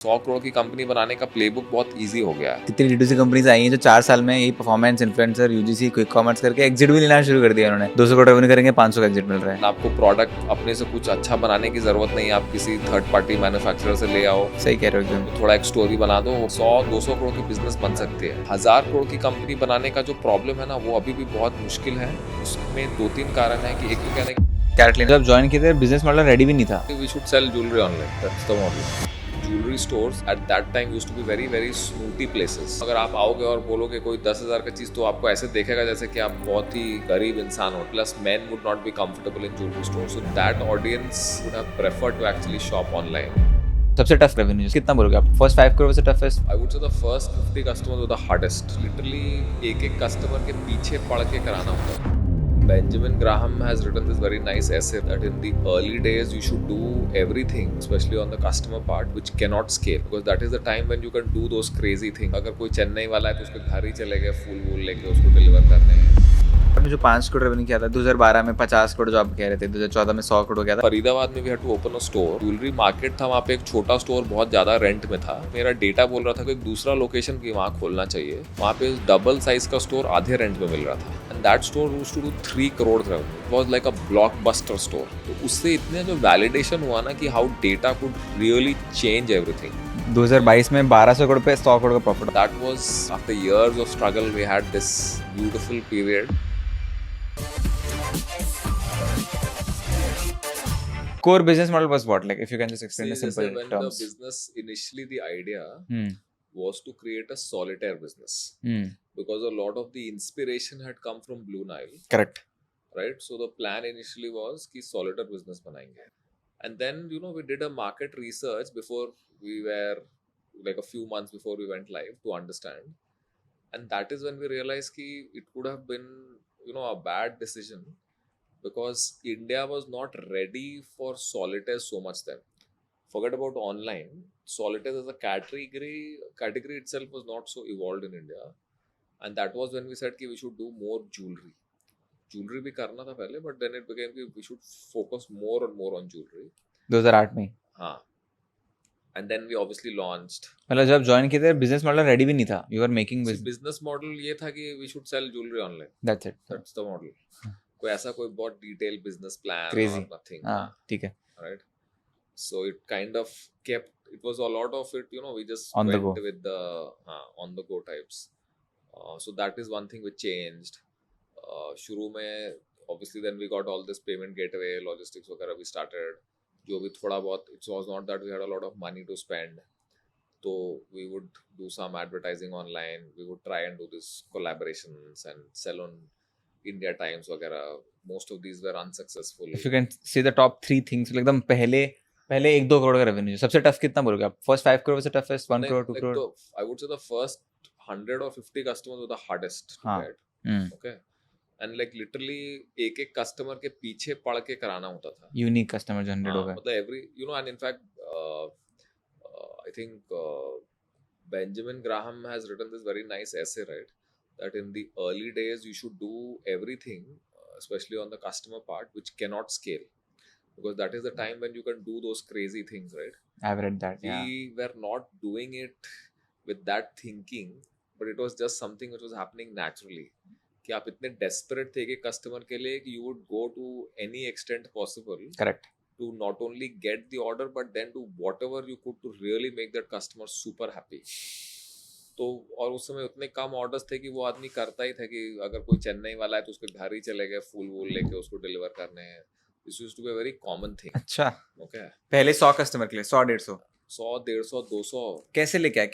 100 करोड़ की कंपनी बनाने का प्लेबुक बहुत इजी हो गया है। कितनी D2C कंपनीज आई हैं जो 4 साल में यही performance influencer UGC quick commerce करके एग्जिट भी लेना शुरू कर दिया उन्होंने। 200 करोड़ रेवेन्यू करेंगे, 500 का एग्जिट मिल रहा है। आपको प्रोडक्ट अपने से कुछ अच्छा बनाने की जरूरत नहीं है, आप किसी थर्ड पार्टी मैन्युफैक्चरर से ले आओ, सही कह रहे हो एकदम। थोड़ा एक स्टोरी बना दो, 100-200 करोड़ की बिजनेस बन सकती है। 1000 करोड़ की कंपनी बनाने का जो प्रॉब्लम है ना, वो अभी भी बहुत मुश्किल है। उसमें 2-3 कारण है कि एक तो कहना कैरेट जब ज्वाइन किए थे बिजनेस मॉडल रेडी भी नहीं था। We should sell jewellery online, that's the model. Jewellery stores at that time used to be very very snooty places. अगर आप आओगे और बोलोगे कोई 10,000 का चीज, तो आपको ऐसे देखेगा जैसे कि आप बहुत ही गरीब इंसान हो। Plus man would not be comfortable in jewellery store, so that audience would have preferred to actually shop online. सबसे टफ रेवेन्यू कितना बोलोगे आप? फर्स्ट 5 करोड़ से toughest? I would say the first 50 customers were the hardest. Literally एक एक customer के पीछे पड़ के कराना होता है। Benjamin Graham has written this very nice essay that in the early days you should do everything, especially on the customer part, which cannot scale, because that is the time when you can do those crazy things. अगर कोई चेन्नई वाला है तो उसके घर ही चले गए, फूल वूल लेके उसको डिलीवर करने हैं। आपने जो 5 करोड़ रेवेन्यू किया था 2012 में, 50 करोड़ जो आप कह रहे थे 2014 में 100 करोड़ हो गया था। फरीदाबाद में भी had to open a store. Jewellery market था, वहाँ पे एक छोटा स्टोर बहुत ज्यादा रेंट में था। मेरा डेटा बोल रहा था कि एक दूसरा लोकेशन भी वहाँ खोलना चाहिए। वहाँ पे डबल साइज का स्टोर आधे रेंट में मिल रहा था। And that store used to do 3 crore revenue. It was like a blockbuster store. तो उससे इतने जो वैलिडेशन हुआ ना कि how data could really change everything. 2022 में 1200 करोड़ पे 100 करोड़ का profit. That was after years of struggle, we had this beautiful period. Core business model was what? Like, if you can just explain See, in simple when terms. the business initially, the idea Hmm. was to create a solitaire business, Hmm. because a lot of the inspiration had come from Blue Nile, Correct. right? So the plan initially was कि solitaire business बनाएंगे. And then we did a market research before we were, like a few months before we went live, to understand. And that is when we realized कि it could have been a bad decision, because India was not ready for solitaire so much then. Forget about online. Solitaire as a category itself was not so evolved in India. And that was when we said कि we should do more jewelry. Jewelry भी करना था पहले, but then it became कि we should focus more and more on jewelry. 2008 में। हाँ. And then we obviously launched. मतलब जब ज्वाइन किए थे बिजनेस मॉडल रेडी भी नहीं था। You are making business model ये था कि we should sell jewelry online. That's it. That's the model. कोई ऐसा कोई बहुत डिटेल बिजनेस प्लान Crazy. और नथिंग। हाँ ठीक है। Right. So it kind of kept. It was a lot of it. We just On the went go. with the on the go types. So that is one thing which changed. शुरू में obviously then we got all this payment gateway logistics वगैरह we started. जो भी थोड़ा बहुत, it was not that we had a lot of money to spend. So we would do some advertising online. We would try and do this collaborations and sell on India Times वगैरह. Most of these were unsuccessful. If you can see the top 3 things, like एकदम पहले 1-2 करोड़ का revenue सबसे tough कितना बोलोगे आप? First 5 crore से toughest 1 crore 2 like crore? I would say the first 100 or 50 customers were the hardest to हाँ. get. Okay. And like literally एक एक कस्टमर के पीछे पड़ के कराना होता था. यूनिक कस्टमर जनरेट हो गए. मतलब every and in fact I think Benjamin Graham has written this very nice essay, right? That in the early days you should do everything, especially on the customer part, which cannot scale, because that is the time when you can do those crazy things, right? I've read that. Yeah. We were not doing it with that thinking, but it was just something which was happening naturally. कि आप इतने desperate थे कि customer के लिए कि you would go to any extent possible. Correct. To not only get the order, but then do whatever you could to really make that customer super happy. तो और उस समय उतने कम ऑर्डर्स थे कि वो आदमी करता ही था कि अगर कोई चेन्नई वाला है तो उसके घर ही चले गए, फूल वूल लेके उसको डिलीवर करने हैं. This used to be a very common thing. अच्छा. ओके. पहले 100 कस्टमर के लिए 100 150 100 150 200 कैसे लेके आया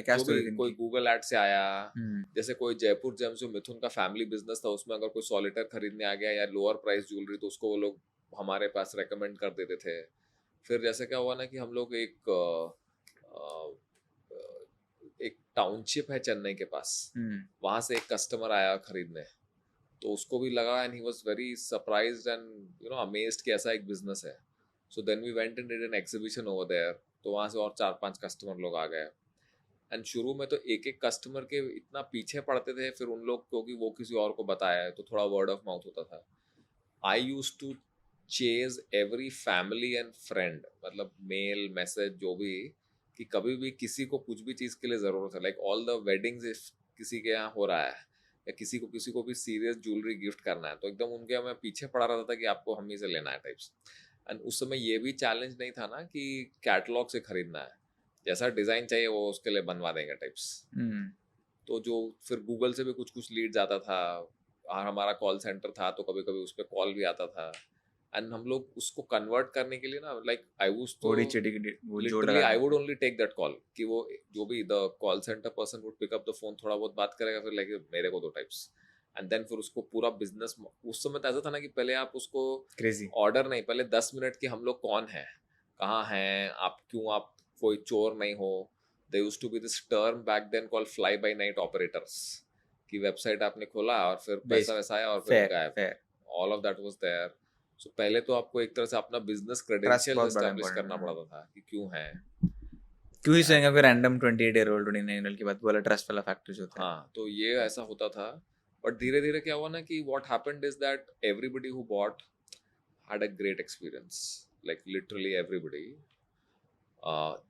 क्या स्टोरी थी? कोई गूगल एड से आया. जैसे कोई जयपुर जेम्स जो मिथुन का फैमिली बिजनेस था, उसमें अगर कोई सॉलिटर खरीदने आ गया या लोअर प्राइस ज्वेलरी, तो उसको वो लोग हमारे पास रेकमेंड कर देते थे. फिर जैसे क्या हुआ ना कि हम लोग एक टाउनशिप है चेन्नई के पास, वहां से एक कस्टमर आया खरीदने, तो उसको भी लगा and he was very surprised and amazed कि ऐसा एक बिजनेस है. So then we went and did an exhibition over there. तो वहां से और 4-5 कस्टमर लोग आ गए. एंड शुरू में तो एक एक कस्टमर के इतना पीछे पड़ते थे, फिर उन लोग क्योंकि वो किसी और को बताया है तो थोड़ा वर्ड ऑफ माउथ होता था. I used to chase every family and friend, मतलब मेल मैसेज जो भी, कि कभी भी किसी को कुछ भी चीज़ के लिए ज़रूरत है, like all the weddings if किसी के यहाँ हो रहा है या किसी को भी सीरियस ज्वेलरी गिफ्ट करना है, तो एकदम उनके मैं पीछे पड़ा रहता था कि आपको हम ही से लेना है टाइप्स। एंड उस समय ये भी चैलेंज नहीं था ना कि कैटलॉग से खरीदना है, जैसा डिज़ाइन चाहिए वो उसके लिए बनवा देंगे टाइप्स। तो जो फिर गूगल से भी कुछ कुछ लीड्स आता था, और हमारा कॉल सेंटर था तो कभी कभी उस पर कॉल भी आता था, एंड हम लोग उसको कन्वर्ट करने के लिए ना, लाइक आई वुड तो थोड़ी चिटी की वो जोड़ लिटरली लगा आई वुड देते। ओनली टेक दैट कॉल कि वो जो भी the call centre person would pick up the phone, थोड़ा बहुत बात करेगा, फिर लाइक मेरे को दो टाइप्स, एंड देन फिर उसको पूरा बिजनेस। उस समय तो ऐसा था ना कि पहले आप उसको क्रेजी। ऑर्डर नहीं, पहले 10 मिनट कि हम लोग कौन है, कहाँ हैं आप, क्यों आप कोई चोर नहीं हो। They used to be this term back then called fly by night operators, कि वेबसाइट आपने खोला और फिर पैसा वैसा आया और फिर फेयर गायब। Fair. All of that was there. So पहले तो आपको एक तरह से अपना बिजनेस ट्रस्ट क्रेडेंशियल बहुत बड़ा एस्टैब्लिश इम्पोर्टेंट करना है। पड़ता था कि क्यों है। क्यों ही एंड सोएंगे कोई रैंडम 28-year-old 29-year-old की बात, बोला ट्रस्ट वाला फैक्टर जो होता है। हाँ, तो ये ऐसा होता था। बट धीरे धीरे क्या हुआ ना कि what happened is that everybody who bought had a great experience, like literally everybody.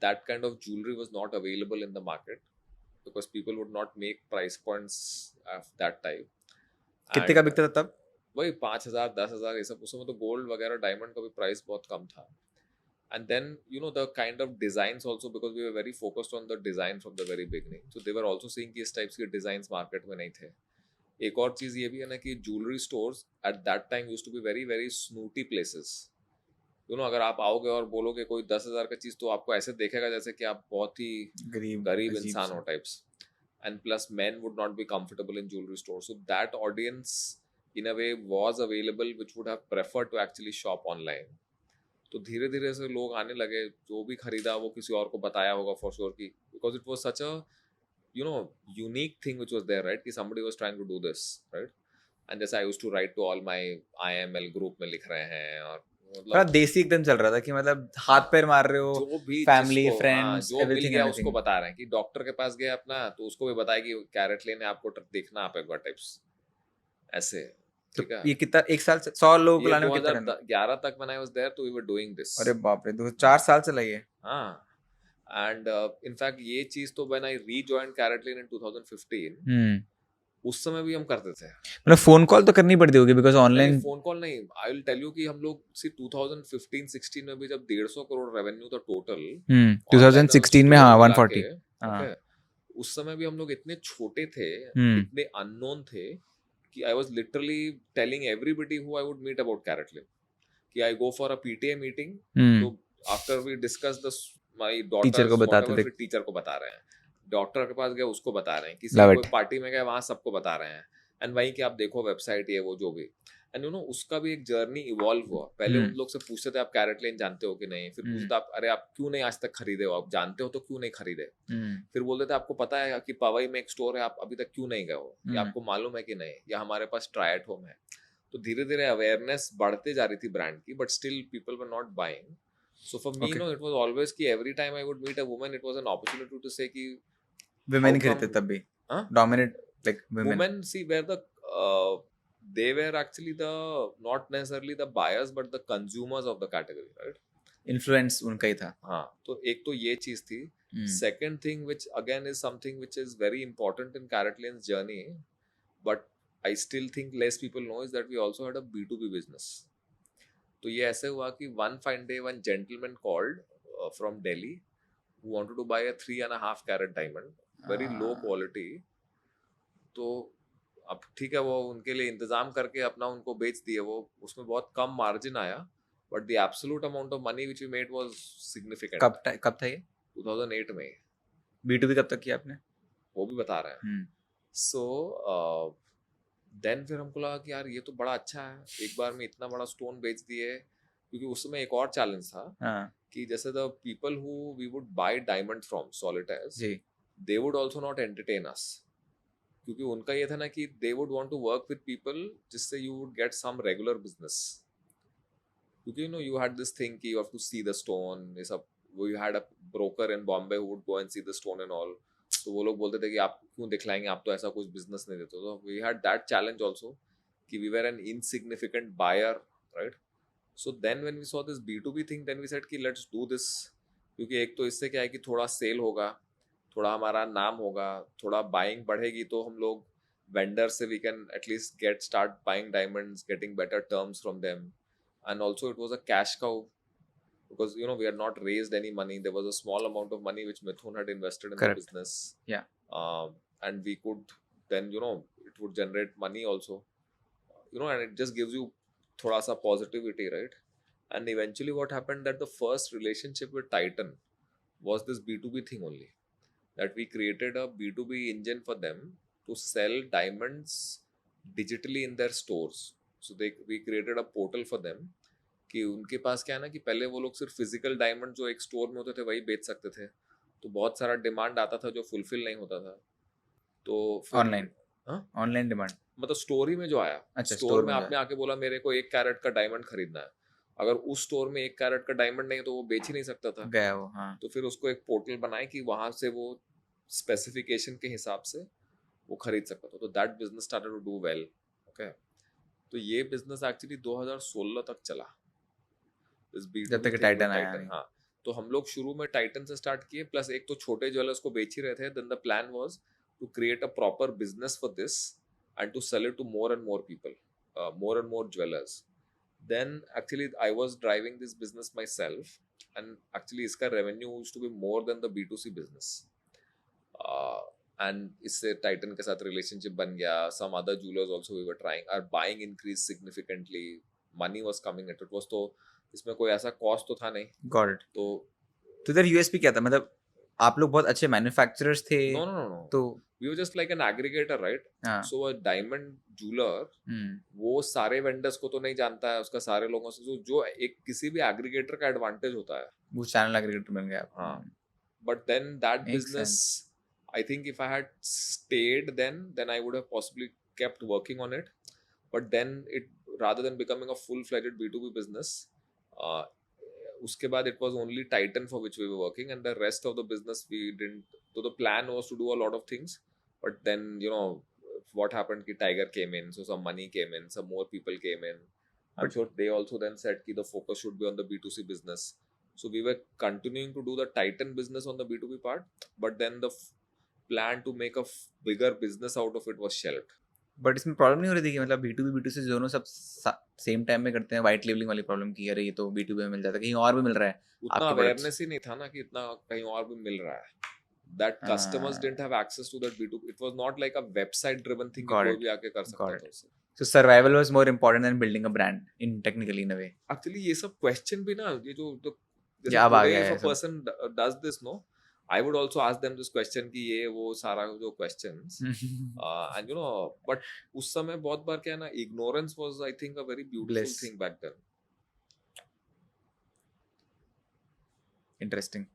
That kind of jewelry was not available in the market because people would not make price points of that type. कितने का And बिकता था तब? वही 5,000 10,000 ये सब, उस समय तो गोल्ड वगैरह डायमंड का भी प्राइस बहुत कम था। And then the kind of designs also, because we were very focused on the design from the very beginning, so they were also seeing कि इस types के designs market में नहीं थे। एक और चीज़ ये भी है ना कि jewelry stores at that time used to be very very snooty places। अगर आप आओगे और बोलोगे कोई 10,000 का चीज़, तो आपको ऐसे देखेगा जैसे कि आप बहुत ही गरीब गरीब अजीब इंसान सा। हो types. And plus men would not be comfortable in jewelry stores, so that audience in a way was available which would have preferred to actually shop online। तो धीरे धीरे से लोग आने लगे, जो भी खरीदा वो किसी और को बताया होगा फॉर श्योर की, because it was such a unique thing which was there, right, कि somebody was trying to do this, right? And जैसे I used to write to all my IML group में लिख रहे हैं, और थोड़ा मतलब देसी एकदम चल रहा था कि मतलब हाथ पैर मार रहे हो, जो भी फैमिली जिसको फ्रेंड्स जो मिल एवरीथिंग गया उसको एवरीथिंग। बता रहे हैं कि डॉक्टर के पास गया अपना, तो उसको भी बताया कि कैरेट लेने आपको देखना आप एक बार टाइप्स ऐसे। तो ठीक है, ये कितना, एक साल से 100 लोगों को ये लाने में कितना टाइम? 2011 तक when I was there, तो we were doing this। अरे बाप रे, 4 साल चला ये। हाँ, एंड in fact ये चीज तो when I rejoined Carrot Lane in 2015, उस समय भी हम करते थे। मतलब फोन कॉल तो करनी पड़ती होगी बिकॉज ऑनलाइन। फोन कॉल नहीं, आई विल टेल यू कि हम लोग 2015-16 में भी जब 150 करोड़ रेवेन्यू था टोटल 2016 में, हाँ 140। ओके, उस समय भी हम लोग इतने छोटे थे, इतने अननोन थे कि I was literally telling everybody who I would meet about CaratLane कि I go for a PTA meeting, तो after we discuss the my teacher को डॉटर्स बताते थे। फिर टीचर को बता रहे हैं, डॉक्टर के पास गए उसको बता रहे हैं, किसी Love कोई it। पार्टी में गए वहां सबको बता रहे हैं, एंड वहीं कि आप देखो वेबसाइट ये वो जो भी। एंड उसका भी एक जर्नी इवॉल्व हुआ। पहले उन लोग से पूछते थे आप कैरेट लेन जानते हो कि नहीं, फिर पूछते आप अरे आप क्यों नहीं आज तक खरीदे हो, आप जानते हो तो क्यों नहीं खरीदे, फिर बोलते थे आपको पता है कि पवई में एक स्टोर है, आप अभी तक क्यों नहीं गए हो, या आपको मालूम है कि नहीं, या हमारे पास ट्राई एट होम है। तो धीरे धीरे अवेयरनेस बढ़ते जा रही थी ब्रांड की, but still people were not buying. So for me it was always कि every time I would meet a woman, it was an opportunity to say कि वुमेन खरीदते तब भी, dominate like women see where they were actually the not necessarily the buyers but the consumers of the category, right? Influence उनका ही था। हाँ, तो एक तो ये चीज थी। Second thing which again is something which is very important in Carrot Lane's journey, but I still think less people know, is that we also had a B2B business। तो ये ऐसे हुआ कि one fine day one gentleman called from Delhi who wanted to buy a 3.5 carat diamond, very low quality। तो अब ठीक है, वो उनके लिए इंतजाम करके अपना उनको बेच दिए, वो उसमें बहुत कम मार्जिन आया, but the absolute amount of money which we made was significant. कब था ये? 2008 में। B2B कब तक किया आपने? वो भी बता रहे हैं। सो देन फिर हमको लगा कि यार ये तो बड़ा अच्छा है, एक बार में इतना बड़ा स्टोन बेच दिए, क्योंकि उस समय एक और चैलेंज था कि जैसे the people who we would buy diamond from solitaires, they would also not entertain us, क्योंकि उनका ये था ना कि they would want to work with people जिससे you would get some regular business, क्योंकि यू हैड दिस थिंग कि you have to see the stone, ये सब। We had a broker in Bombay who would go and see the stone and all, तो वो लोग बोलते थे कि आप क्यों दिखलाएंगे, आप तो ऐसा कुछ बिजनेस नहीं देते। तो we had that challenge also कि we were an insignificant buyer, right? So then when we saw this B2B thing, then we said कि लेट्स डू दिस क्योंकि एक तो इससे क्या है कि थोड़ा सेल होगा, थोड़ा हमारा नाम होगा, थोड़ा बाइंग बढ़ेगी, तो हम लोग वेंडर से we can at least get start buying diamonds, getting better terms from them. And also it was a cash cow because we had not raised any money. There was a small amount of money which Mithun had invested in the Correct. business. Yeah. And we could then it would generate money also, and it just gives you thoda sa positivity, right? And eventually what happened, that the first relationship with Titan was this B2B thing only, that we created a B2B engine for them to sell diamonds digitally in their stores. So we created a portal for them कि उनके पास क्या है ना, कि पहले वो लोग सिर्फ फिजिकल डायमंड जो एक स्टोर में होते थे वही बेच सकते थे, तो बहुत सारा डिमांड आता था जो फुलफिल नहीं होता था. तो फिर ऑनलाइन. हाँ, ऑनलाइन डिमांड. मतलब स्टोर ही में जो आया, अच्छा, स्टोर स्टोर में में आपने आके बोला मेरे को 1 कैरेट का डायमंड खरीदना है, अगर उस स्टोर में 1 कैरेट का डायमंड नहीं है तो वो बेच ही नहीं सकता था. गया वो. हाँ. तो फिर उसको एक पोर्टल बनाए कि वहां से वो स्पेसिफिकेशन के हिसाब से वो खरीद सकता था. तो that business started to do well. Okay, तो ये बिजनेस एक्चुअली 2016 तक चला, इस जब B2B तक thing टाइटन with आया Titan. नहीं. हाँ, तो हम लोग शुरू में टाइटन से स्टार्ट किए, प्लस एक तो छोटे ज्वेलर्स को बेच ही रहे थे. Then the plan was to create a proper business for this and to sell it to more and more people, more and more jewellers. Then actually I was driving this business myself, and actually इसका revenue used to be more than the B2C business. And इससे Titan के साथ relationship बन गया. Some other jewelers also we were trying. Our buying increased significantly. Money was coming at it. Was तो इसमें कोई ऐसा cost तो था नहीं. Got it. तो तो इधर यूएसपी क्या था, मतलब आप लोग बहुत अच्छे मैन्युफैक्चरर्स थे. no. तो We were just like an aggregator, right? हाँ. So a diamond jeweler, वो सारे वेंडर्स को तो नहीं जानता है, उसका सारे लोगों से जो एक किसी भी एग्रीगेटर का एडवांटेज होता है. वो चैनल एग्रीगेटर बन गया. हाँ. But then that Makes business, I think if I had stayed then I would have possibly kept working on it. But then it, rather than becoming a full-fledged B2B business, उसके बाद it was only Titan for which we were working, and the rest of the business we didn't. So the plan was to do a lot of things, but then what happened कि Tiger came in, so some money came in, some more people came in. I'm sure they also then said कि the focus should be on the B2C business. So we were continuing to do the Titan business on the B2B part, but then the plan to make a bigger business out of it was shelved. But इसमें problem नहीं हो रही थी कि मतलब B2B B2C दोनों सब same time में करते हैं, वाइट लेबलिंग वाली प्रॉब्लम की, अरे ये तो B2B में मिल जाता है, कहीं और भी मिल रहा है. उतना अवेयरनेस ही नहीं था ना कि इतना कहीं और भी मिल रहा है. That customers didn't have access to that B2B. It was not like a website driven thing कि कोई भी आके कर सकता था उसे. So survival was more important than building a brand in technically in a way. Actually ये सब question भी ना, ये जो अब आ गया है. If a person does this, no, I would also ask them this question कि ये वो सारा जो questions, and but उस समय बहुत बार क्या है ना, ignorance was I think a very beautiful thing back then. Interesting.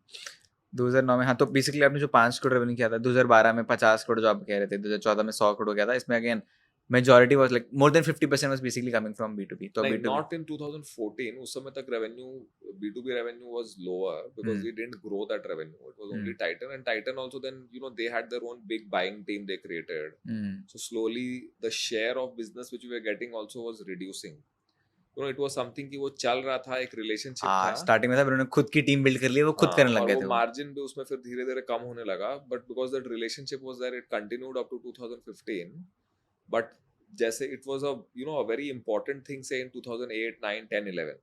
2009 में, हाँ, तो बेसिकली आपने जो 5 करोड़ रेवेन्यू किया था, 2012 में 50 करोड़ जो आप कह रहे थे, 2014 में 100 करोड़ गया था. इसमें again majority was like more than 50% was basically coming from B2B. तो like not in 2014. उस समय तक revenue, B2B revenue was lower because we didn't grow that revenue. It was only Titan, and Titan also then they had their own big buying team they created. So slowly the share of business which we were getting also was reducing. It was something कि वो चल रहा था, एक relationship था. Starting में था, उन्होंने खुद की टीम बिल्ड कर ली, वो खुद करने लग गए थे. वो मार्जिन भी उसमें फिर धीरे धीरे कम होने लगा, but because that relationship was there, it continued up to 2015. But जैसे it was a very important thing say in 2008, 9, 10, 11.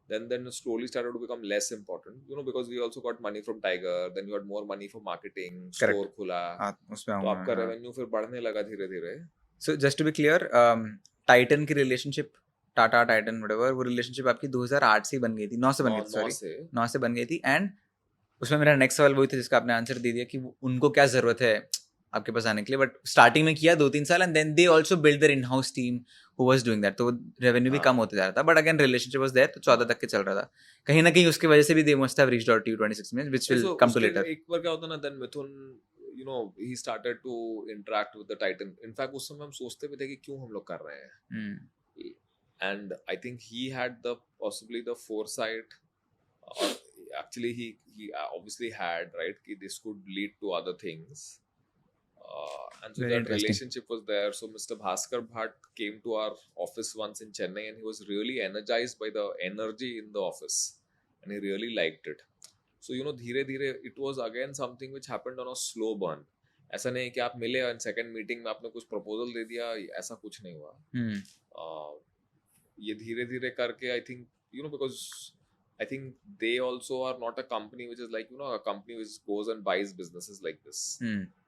Then slowly started to become less important, because we also got money from Tiger. Then you had more money for marketing. Correct. Store खुला, उसमें तो आपका revenue फिर बढ़ने लगा धीरे धीरे. So just to be clear, Titan की relationship, टाटा टाइटन whatever, वो रिलेशनशिप आपकी 2008 से बन गई थी, 9 से बन गई थी, सॉरी 9 से बन गई थी. एंड उसमें मेरा नेक्स्ट सवाल वही था जिसका आपने आंसर दे दिया कि उनको क्या जरूरत है आपके पास आने के लिए. बट स्टार्टिंग में किया 2-3 साल, and then they also build their in house team who was doing that, तो रेवेन्यू भी कम होते जा रहा था. But again relationship was there, तो 14 तक के चल रहा था. कहीं ना कहीं उसकी वजह से भी they must have reached out to 26 में, which will come to later. एक बार क्या होता ना, then Mithun he started to interact with the Titan. In fact उस समय हम सोचते भी थे कि क्यों हम लोग कर रहे हैं. And I think he had possibly the foresight, or actually he obviously had, right, कि this could lead to other things, and so that relationship was there. So Mr. Bhaskar Bhatt came to our office once in Chennai, and he was really energized by the energy in the office, and he really liked it. So धीरे धीरे it was again something which happened on a slow burn. ऐसा नहीं कि आप मिले और second meeting में आपने कुछ प्रपोजल दे दिया, ऐसा कुछ नहीं हुआ. ये धीरे धीरे करके I think because I think they also are not a company which is like a company which goes and buys businesses like this.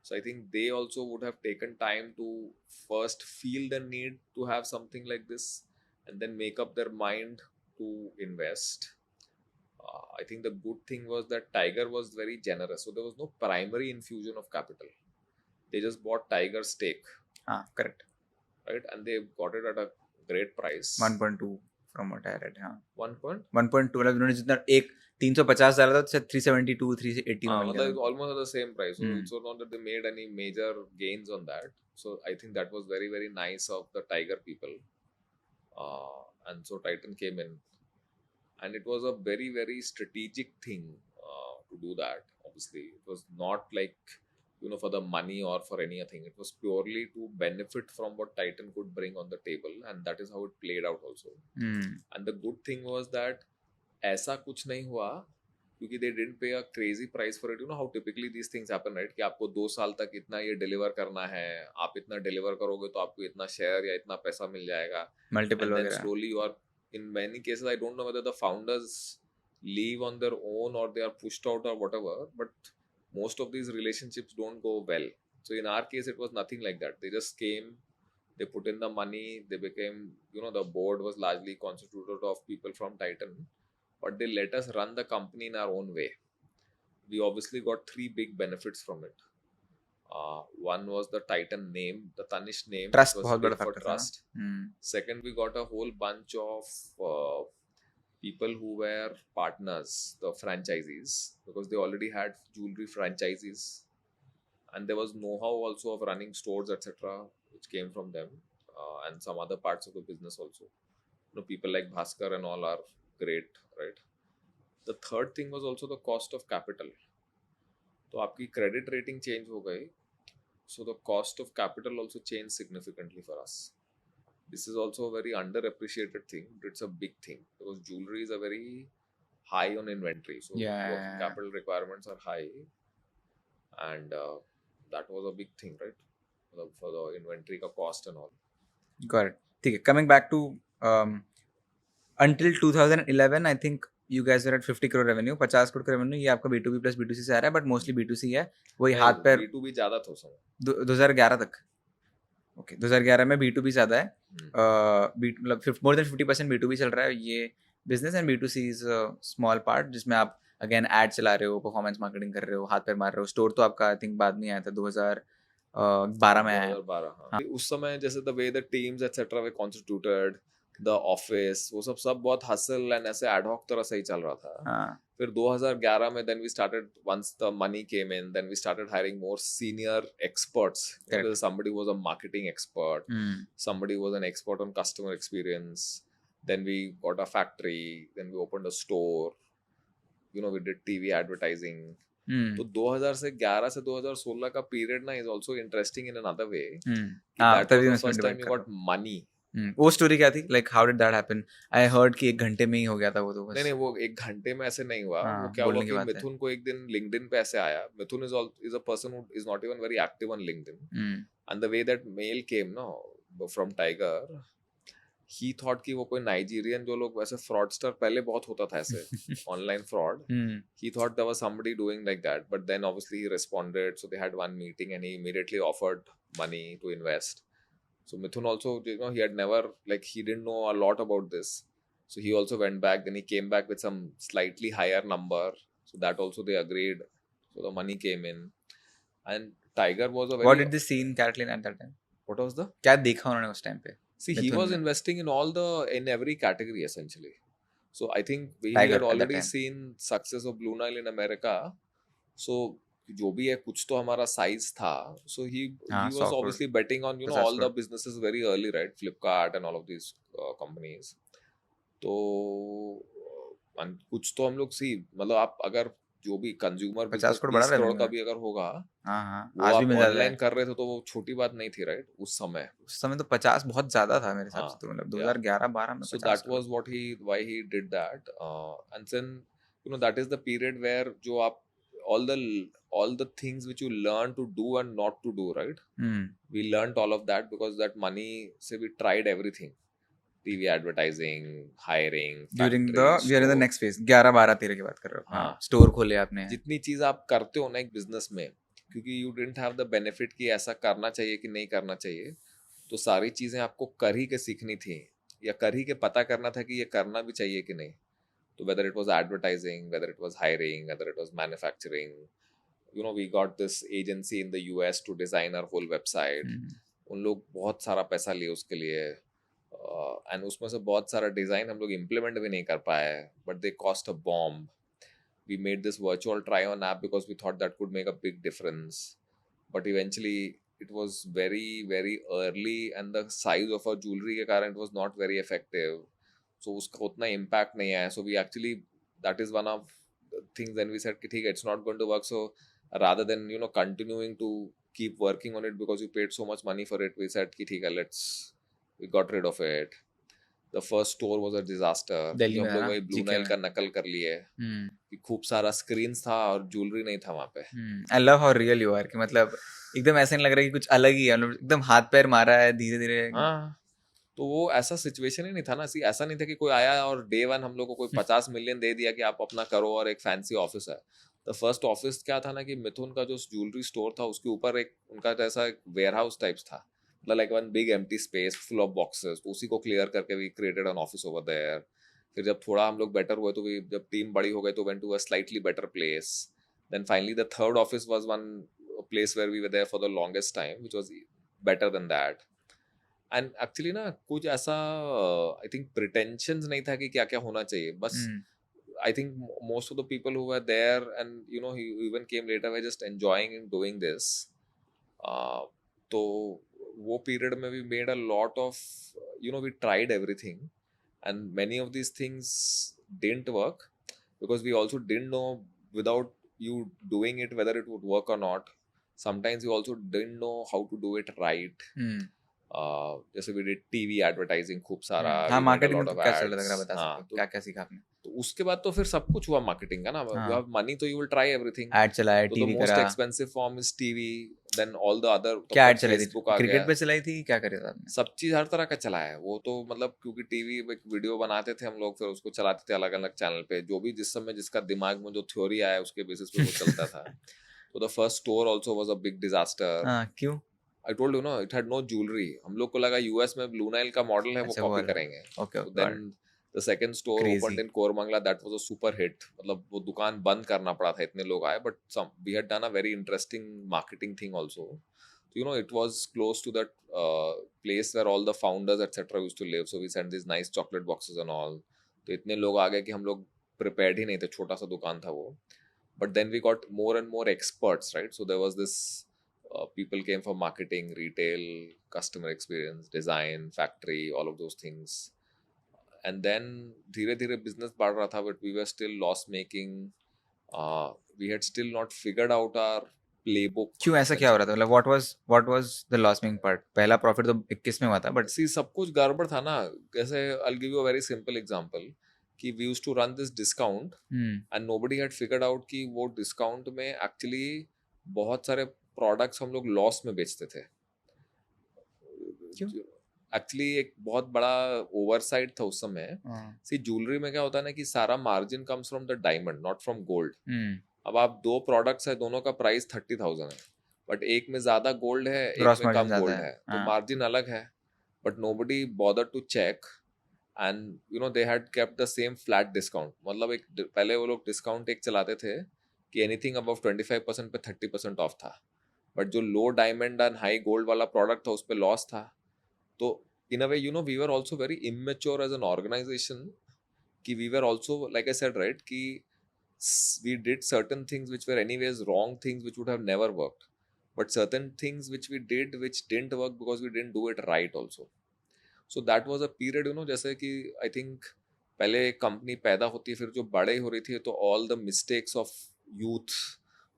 So I think they also would have taken time to first feel the need to have something like this and then make up their mind to invest. I think the good thing was that Tiger was very generous, so there was no primary infusion of capital. They just bought Tiger's stake. Correct. Right, and they got it at a great price. 1.2 from what I read. 1.2 मतलब उन्होंने जितना एक 350 डाला था 372 380 में मिल गया, almost at the same price. So it's not that they made any major gains on that. So I think that was very very nice of the Tiger people. And so Titan came in, and it was a very very strategic thing to do that. Obviously, it was not like for the money or for anything. It was purely to benefit from what Titan could bring on the table, and that is how it played out also. And the good thing was that ऐसा कुछ नहीं हुआ क्योंकि they didn't pay a crazy price for it. You know how typically these things happen, right? कि आपको 2 साल तक इतना ये डिलीवर करना है, आप इतना डिलीवर करोगे तो आपको इतना शेयर या इतना पैसा मिल जाएगा. Multiple and then slowly you are, in many cases I don't know whether the founders leave on their own or they are pushed out or whatever, but most of these relationships don't go well. So in our case, it was nothing like that. They just came, they put in the money, they became, the board was largely constituted of people from Titan, but they let us run the company in our own way. We obviously got 3 big benefits from it. One was the Titan name, the Tanishq name. Trust was big for trust. Second, we got a whole bunch of people who were partners, the franchisees, because they already had jewelry franchises, and there was know-how also of running stores, etc., which came from them, and some other parts of the business also. People like Bhaskar and all are great, right? The third thing was also the cost of capital. तो आपकी credit rating change हो गई, so the cost of capital also changed significantly for us. This is also a very underappreciated thing, but it's a big thing because jewelry is a very high on inventory. So working capital requirements are high, and that was a big thing, right? For the inventory cost and all. Got it. Okay, coming back to until 2011, I think you guys were at 50 crore revenue, 50 crore का revenue. ये आपका B2B plus B2C से आ रहा है, but mostly B2C है. वही हाथ पैर. B2B ज़्यादा था उस समय. 2011 तक. Okay, 2011 में B2B ज़्यादा है. मतलब more than 50% B2B चल रहा है ये business, and B2C is a small part जिसमें आप again ad चला रहे हो, performance marketing कर रहे हो, हाथ पैर मार रहे हो. Store तो आपका I think बाद में आया था, 2012 में आया. 2012 हाँ. उस समय जैसे the way the teams etc were constituted, the office, वो सब बहुत hustle and ऐसे ad hoc तरह से ही चल रहा था. फिर 2011 में then we started, once the money came in, then we started hiring more senior experts. Somebody was a marketing expert, somebody was an expert on customer experience, then we got a factory, then we opened a store, we did TV advertising. तो 2011 से 2016 का period ना is also interesting in another way. That was the first time you got money. वो story क्या थी? Like how did that happen? I heard कि 1 घंटे में ही हो गया था वो तो बस. नहीं वो 1 घंटे में ऐसे नहीं हुआ. वो क्या हुआ कि मिथुन को एक दिन LinkedIn पे ऐसे आया. मिथुन is a person who is not even very active on LinkedIn. And the way that mail came from Tiger, he thought कि वो कोई Nigerian जो लोग वैसे fraudster पहले बहुत होता था ऐसे online fraud. He thought there was somebody doing like that, but then obviously he responded. So they had one meeting and he immediately offered money to invest. So Mithun also, he had never, he didn't know a lot about this. So he also went back. Then he came back with some slightly higher number. So that also they agreed. So the money came in. And Tiger was a very... What did this scene Catlin at that time? What was the? क्या देखा उन्होंने उस time पे? See, he was investing in every category essentially. So I think he had already seen success of Blue Nile in America. So जो भी है कुछ तो हमारा size था. So he was obviously betting on all the businesses very early, right? Flipkart and all of these companies. तो कुछ तो हम लोग मतलब आप अगर जो भी कंज्यूमर 50 करोड़ का भी अगर होगा, आज भी ऑनलाइन कर रहे थे तो वो छोटी बात नहीं थी, राइट? उस समय तो 50 बहुत ज्यादा था मेरे हिसाब से. तो मतलब 2011-12 में. So that was why he did that. And then you know, that is the period where जो आप all the things which you learn to do and not to do, right? We learned all of that because that money, say we tried everything. TV advertising, hiring, during the factory, we are in the store. Next phase 11 12 13 की बात कर रहे हो. हाँ. Store खोले आपने. जितनी चीज आप करते हो ना एक बिजनेस में, क्योंकि you didn't have the benefit कि ऐसा करना चाहिए कि नहीं करना चाहिए, तो सारी चीजें आपको कर ही के सीखनी थी या कर ही के पता करना था कि ये करना भी चाहिए कि नहीं. तो whether it was advertising, whether it was hiring, whether it was manufacturing, you know, we got this agency in the US to design our whole website. उन लोग बहुत सारा पैसा लिए उसके लिए, एंड उसमें से बहुत सारा डिजाइन हम लोग इम्प्लीमेंट भी नहीं कर पाए, but they cost a bomb. We made this virtual try-on app because we thought that could make a big difference, but eventually it was very very early and the size of our jewelry के कारण it was not very effective, so उसका उतना impact नहीं आया. So we actually, that is one of the things when we said कि ठीक है, it's not going to work, so rather than, you know, continuing to keep working on it because you paid so much money for it, we said कि ठीक है, we got rid of it. The first store was a disaster. Delhi में हम लोग ना, वही blue Nile का नकल कर लिए कि खूब सारा स्क्रीन्स था और ज्वेलरी नहीं था वहाँ पे. I love how real you are कि मतलब एकदम ऐसा नहीं लग रहा है कि कुछ अलग ही है, मतलब एकदम हाथ पैर मारा है धीरे धीरे. हाँ, तो वो ऐसा सिचुएशन ही नहीं था ना. ऐसा नहीं था कि कोई आया और डे वन हम लोग को कोई 50 मिलियन दे दिया कि आप अपना करो और एक फैंसी ऑफिस है. द फर्स्ट ऑफिस क्या था ना कि मिथुन का जो ज्वेलरी स्टोर था उसके ऊपर एक उनका जैसा वेयर हाउस टाइप्स था, मतलब like one big empty space full of boxes. तो उसी को क्लियर करके we created an office over there. फिर जब थोड़ा हम लोग बेटर हुए तो जब टीम बड़ी हो गई तो went to a slightly better place. Then finally the third office was one place where we were there for the longest time which was better than that. And actually ना कुछ ऐसा आई थिंक प्रिटेंशंस नहीं था कि क्या क्या होना चाहिए, बस I think most of the people who were there and you know he even came later were just enjoying and doing this. तो वो period में we made a lot of, you know, we tried everything and many of these things didn't work because we also didn't know without you doing it whether it would work or not. Sometimes you also didn't know how to do it right. जैसे we did TV advertising खूब सारा. हाँ, marketing में क्या चल ads. रहा है बता हाँ, सकते हो, क्या क्या सीखा आपने? तो उसके बाद तो फिर सब कुछ हुआ मार्केटिंग का ना. यू हैव मनी तो you will try everything. Ad चलाया, तो टीवी द मोस्ट करा. Expensive form is TV, then all the other. क्या ऐड चलाई थी? फेसबुक आ क्रिकेट गया. पे चलाई थी, क्या करे था आपने? सब चीज हर तरह का चला है वो तो, मतलब क्योंकि टीवी पे वीडियो बनाते थे हम लोग, फिर उसको चलाते थे अलग अलग चैनल पे, जो भी जिस समय जिसका दिमाग में जो थ्योरी आया उसके बेसिस पे वो चलता था. तो the first store also was a big disaster. हाँ, क्यों? I told you no, it had no jewelry. हम लोग को लगा यूएस में ब्लू नाइल का मॉडल है वो अच्छा, कॉपी करेंगे. Okay. Then the second store Crazy. Opened in Koramangala, that was a super hit. मतलब वो दुकान बंद करना पड़ा था, इतने लोग आए, but we had done a very interesting marketing thing also. You know, it was close to that place where all the founders etc used to live, so we sent these nice chocolate boxes and all. तो इतने लोग आ गए कि हम लोग prepared ही नहीं थे, छोटा सा दुकान था वो. But then we got more and more experts, right? So there was this people came from marketing, retail, customer experience, design, factory, all of those things. And then धीरे धीरे business बढ़ रहा था, but we were still loss making. We had still not figured out our playbook. क्यों ऐसा क्या हो रहा था? मतलब what was the loss making part? पहला प्रॉफिट तो 21 में हुआ था, बट सी सब कुछ गड़बड़ था ना. जैसे I'll give you a very simple example कि we used to run this discount and nobody had figured out कि वो discount में actually बहुत सारे प्रोडक्ट्स हम लोग लॉस में बेचते थे. क्यों? एक्चुअली एक बहुत बड़ा ओवरसाइट था उस समय. सी ज्वेलरी में क्या होता है ना कि सारा margin comes from the diamond, not from gold. अब आप दो प्रोडक्ट्स है, दोनों का प्राइस 30,000 है, बट एक में ज्यादा गोल्ड है, एक में कम गोल्ड है, तो मार्जिन अलग है. But nobody bother to check and you know they had kept the same flat discount. मतलब एक पहले वो लोग डिस्काउंट एक चलाते थे कि एनीथिंग अबव 25% पे 30% ऑफ था, बट जो low diamond and high gold वाला प्रोडक्ट था उस पर लॉस था. तो in a way you know we were also very immature as an organisation कि we were also like I said right कि we did certain things which were anyways wrong things which would have never worked, but certain things which we did which didn't work because we didn't do it right also. So that was a period, you know, जैसे कि I think पहले एक company पैदा होती है, फिर जो बड़े हो रही थी, तो all the mistakes of youth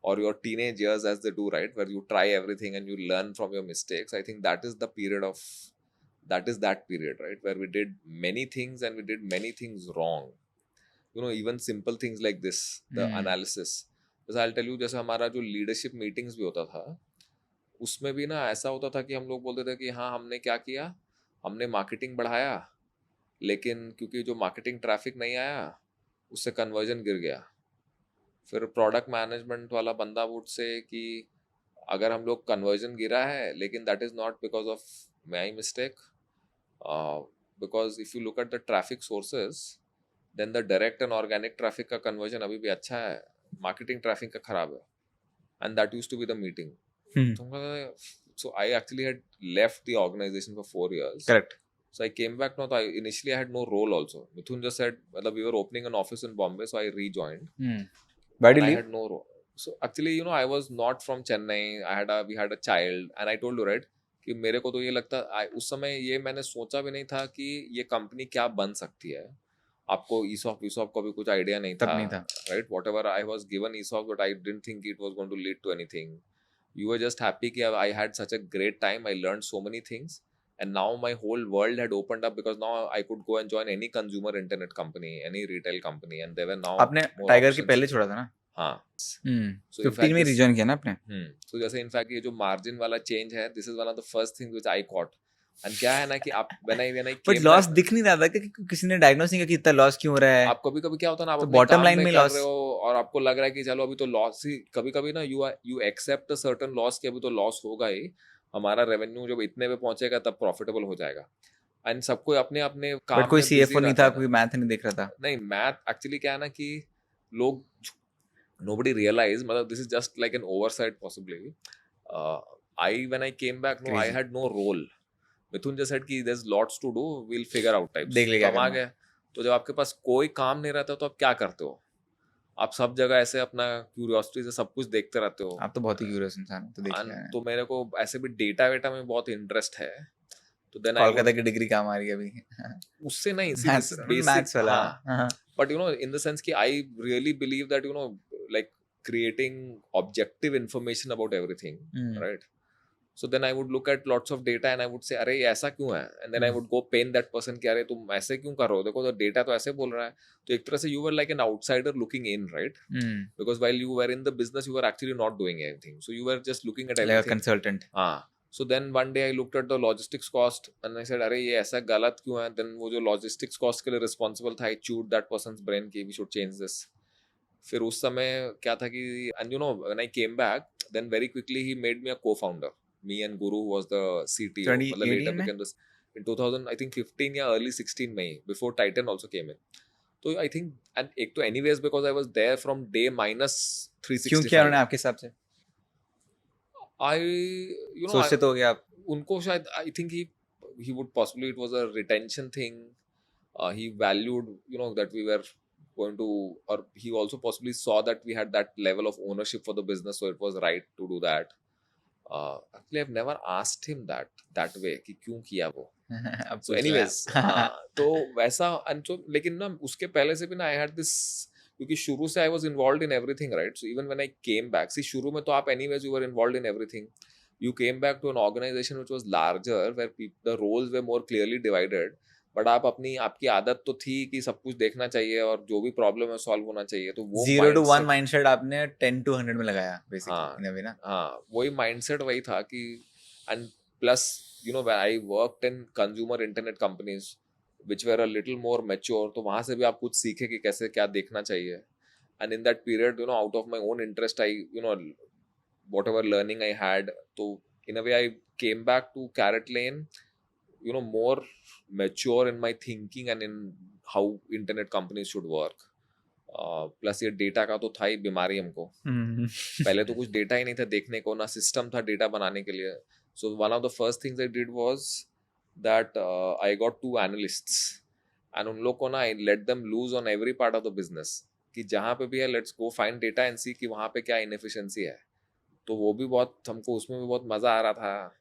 or your teenage years as they do, right, where you try everything and you learn from your mistakes. I think that is that period, right, where we did many things and we did many things wrong. even simple things like this, the analysis. जैसे I'll tell you, जैसे हमारा जो leadership meetings भी होता था, उसमें भी ना ऐसा होता था कि हम लोग बोलते थे कि हाँ हमने क्या किया, हमने मार्केटिंग बढ़ाया, लेकिन क्योंकि जो मार्केटिंग ट्रैफिक नहीं आया उससे कन्वर्जन गिर गया. फिर प्रोडक्ट मैनेजमेंट वाला बंदा वुड से कि अगर हम लोग कन्वर्जन गिरा है, लेकिन that is not because of my mistake, because if you look at the traffic sources, then the direct and organic traffic का कन्वर्जन अभी भी अच्छा है, मार्केटिंग ट्रैफिक का खराब है. And that used to be the meeting. So I actually had left the organization for 4 years. Correct. So I came back now. Initially I had no role also. Mithun just said, we were opening an office in Bombay, so I rejoined. Why did you I leave? had no role. So actually, I was not from Chennai. We had a child, and I told you, right, कि मेरे को तो ये लगता, उस समय ये मैंने सोचा भी नहीं था कि ये कंपनी क्या बन सकती है. आपको ESOP का भी कुछ आइडिया नहीं था, right? Whatever I was given ESOP, but I didn't think it was going to lead to anything. You were just happy कि I had such a great time. I learned so many things, and now my whole world had opened up because now I could go and join any consumer internet company, any retail company, and there were now. आपने tiger के पहले छोड़ा था ना? हाँ. So 15 में rejoin किया ना आपने? So जैसे इनफैक्ट ये जो मार्जिन वाला चेंज है, this is one of the first things which I caught. And क्या है ना कि आप when I but लॉस दिख नहीं रहा था कि किसी ने डायग्नोस नहीं किया कि इतना लॉस क्यों हो रहा है. आप कभी-कभी क्या होता है ना, आप तो बॉटम लाइन में लॉस कर रहे हो और आपको लग रहा है कि चलो अभी तो लॉस ही, कभी-कभी ना you accept a certain loss कि अभी तो लॉस होगा ही, हमारा रेवेन्यू जब इतने पे पहुंचेगा तब प्रॉफिटेबल हो जाएगा. एंड सबको अपने अपने काम में, कोई सीएफओ नहीं था, कोई मैथ नहीं देख रहा था. नहीं, मैथ एक्चुअली क्या है ना कि लोग nobody realized, मतलब this is just like an oversight possibly. When I came back, no, I had no role. Mithun just said कि there's lots to do, we'll figure out types. देख लेगा कमा गए. तो जब आपके पास कोई काम नहीं रहता तो आप क्या करते हो? आप सब जगह ऐसे अपना क्यूरियोसिटी से सब कुछ देखते रहते हो. आप तो बहुत ही क्यूरियस इंसान हो, तो देख लिया है. तो मेरे को ऐसे भी डेटा वेटा में बहुत इंटरेस्ट है. तो देन कोलकाता की डिग्री काम आ रही है अभी. उससे नहीं, मैथ्स वाला. But in the sense कि I really believe that like creating objective information about everything, right? So then I would look at lots of data and I would say अरे ये ऐसा क्यों है, and then I would go pain that person कि अरे तुम ऐसे क्यों कर रहे हो, देखो तो डेटा तो ऐसे बोल रहा है. तो एक तरह से you were like an outsider looking in, right? Because while you were in the business you were actually not doing anything, so you were just looking at everything like a consultant. So then one day I looked at the logistics cost and I said अरे ये ऐसा गलत क्यों है. Then वो जो logistics cost के लिए responsible था, I chewed that person's brain कि we should change this. फिर उस समय क्या था कि, and when I came back, then very quickly he made me a co-founder. Me and Guru was the CTO. Later became this in 2000, I think 15 या early 16 में, before Titan also came in. तो I think, and एक तो anyways because I was there from day minus 365. क्यों किया उन्होंने आपके हिसाब से? सोचते तो हो गया आप. उनको शायद I think he would possibly, it was a retention thing. He valued that we were going to, or he also possibly saw that we had that level of ownership for the business, so it was right to do that. Actually I've never asked him that way कि क्यों किया वो. So anyways तो वैसा, लेकिन ना उसके पहले से भी ना I had this, क्योंकि शुरू से I was involved in everything, right? So even when I came back, see शुरू में तो आप anyways you were involved in everything. You came back to an organization which was larger, where the roles were more clearly divided. But आपकी आदत तो थी कि सब कुछ देखना चाहिए और जो भी प्रॉब्लम है सॉल्व होना चाहिए. तो वो 0 to 1 माइंडसेट आपने 10 to 100 में लगाया बेसिकली. हाँ वही माइंडसेट वही था कि, and plus when I worked in consumer internet companies which were a little more mature, तो वहाँ से भी आप कुछ सीखे कि कैसे क्या देखना चाहिए. And in that period out of my own interest I whatever learning I had, तो in a way I came back to Carrot Lane more mature in my thinking and in how internet companies should work. Plus ये data का तो था ही बीमारी हमको. पहले तो कुछ डेटा ही नहीं था देखने को, ना सिस्टम था डेटा बनाने के लिए. So one of the first things I did was that I got 2 analysts and उन लोग को ना I let them loose on every part of the business कि जहाँ पे भी है let's go find data and see कि वहाँ पे क्या inefficiency है. तो वो भी बहुत, हमको उसमें भी बहुत मजा आ रहा था.